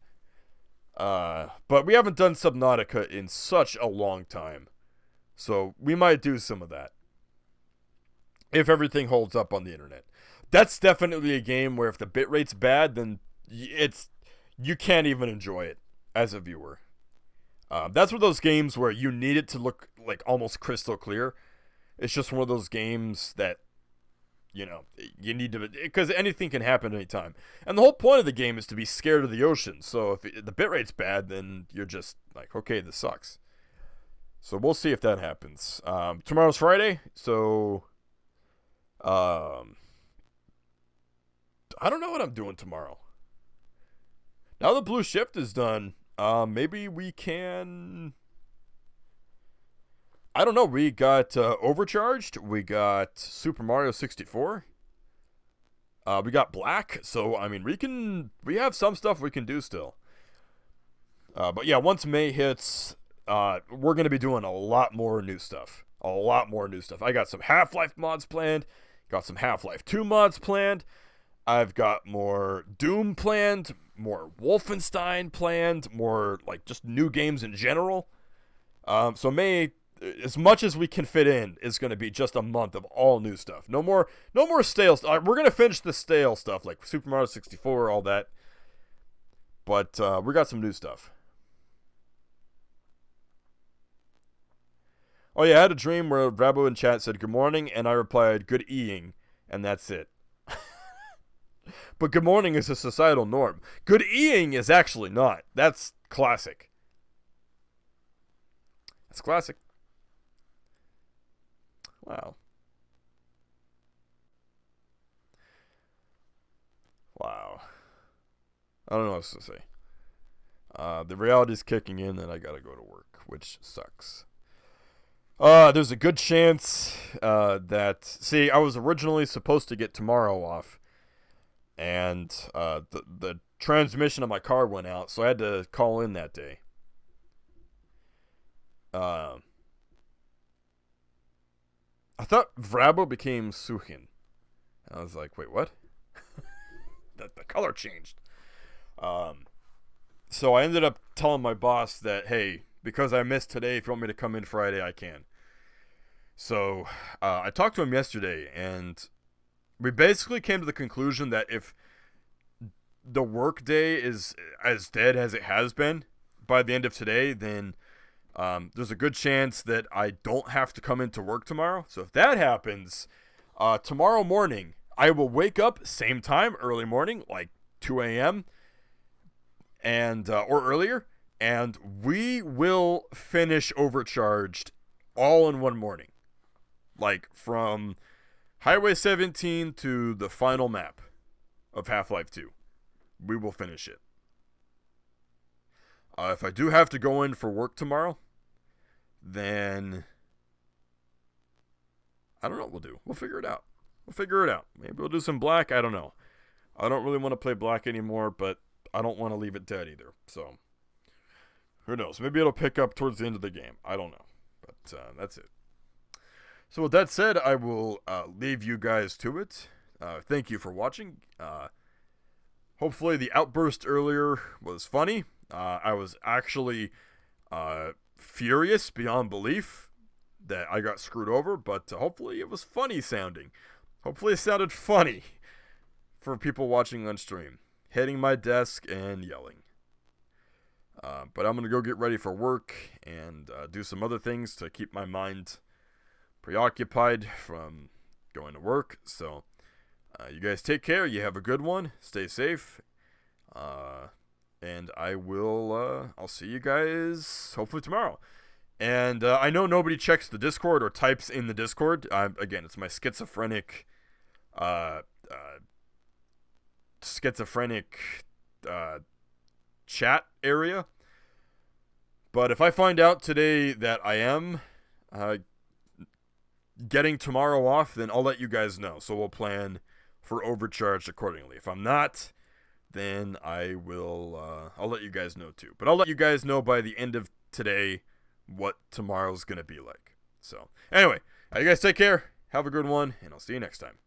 [SPEAKER 1] But we haven't done Subnautica in such a long time. So we might do some of that, if everything holds up on the internet. That's definitely a game where if the bitrate's bad, then you can't even enjoy it as a viewer. That's one of those games where you need it to look like almost crystal clear. It's just one of those games that, you need to, because anything can happen anytime. And the whole point of the game is to be scared of the ocean. So if the bitrate's bad, then you're just like, okay, this sucks. So we'll see if that happens. Tomorrow's Friday, so I don't know what I'm doing tomorrow. Now the Blue Shift is done, maybe we can... I don't know. We got Overcharged. We got Super Mario 64. We got Black. So, I mean, we have some stuff we can do still. But yeah, once May hits, we're going to be doing a lot more new stuff. I got some Half-Life mods planned. Got some Half-Life 2 mods planned. I've got more Doom planned. More Wolfenstein planned. More, just new games in general. So May, as much as we can fit in, is going to be just a month of all new stuff. No more stale stuff. We're going to finish the stale stuff, like Super Mario 64, all that. But we got some new stuff. Oh yeah, I had a dream where Rabo in chat said good morning, and I replied good eing, and that's it. But good morning is a societal norm. Good eing is actually not. That's classic. That's classic. Wow. I don't know what else to say. The reality's kicking in and I gotta go to work, which sucks. There's a good chance that... I was originally supposed to get tomorrow off. And the transmission of my car went out, so I had to call in that day. I thought Vrabo became Suhin. I was like, wait, what? the color changed. So I ended up telling my boss that, hey, because I missed today, if you want me to come in Friday, I can. So I talked to him yesterday, and we basically came to the conclusion that if the work day is as dead as it has been by the end of today, then there's a good chance that I don't have to come into work tomorrow. So if that happens, tomorrow morning, I will wake up same time, early morning, like 2 a.m. and or earlier, and we will finish Overcharged all in one morning. Like, from Highway 17 to the final map of Half-Life 2. We will finish it. If I do have to go in for work tomorrow, then I don't know what we'll do. We'll figure it out. Maybe we'll do some black. I don't know. I don't really want to play black anymore, but I don't want to leave it dead either. So, who knows? Maybe it'll pick up towards the end of the game. I don't know. But that's it. So with that said, I will leave you guys to it. Thank you for watching. Hopefully the outburst earlier was funny. I was actually furious beyond belief that I got screwed over, but hopefully it was funny sounding. Hopefully it sounded funny for people watching on stream. Hitting my desk and yelling. But I'm going to go get ready for work and do some other things to keep my mind preoccupied from going to work. So you guys take care. You have a good one. Stay safe. And I'll see you guys hopefully tomorrow. And I know nobody checks the Discord or types in the Discord. Again, it's my schizophrenic chat area. But if I find out today that I am getting tomorrow off, then I'll let you guys know. So we'll plan for overcharged accordingly. If I'm not, then I will, I'll let you guys know too. But I'll let you guys know by the end of today what tomorrow's going to be like. So, anyway, you guys take care. Have a good one, and I'll see you next time.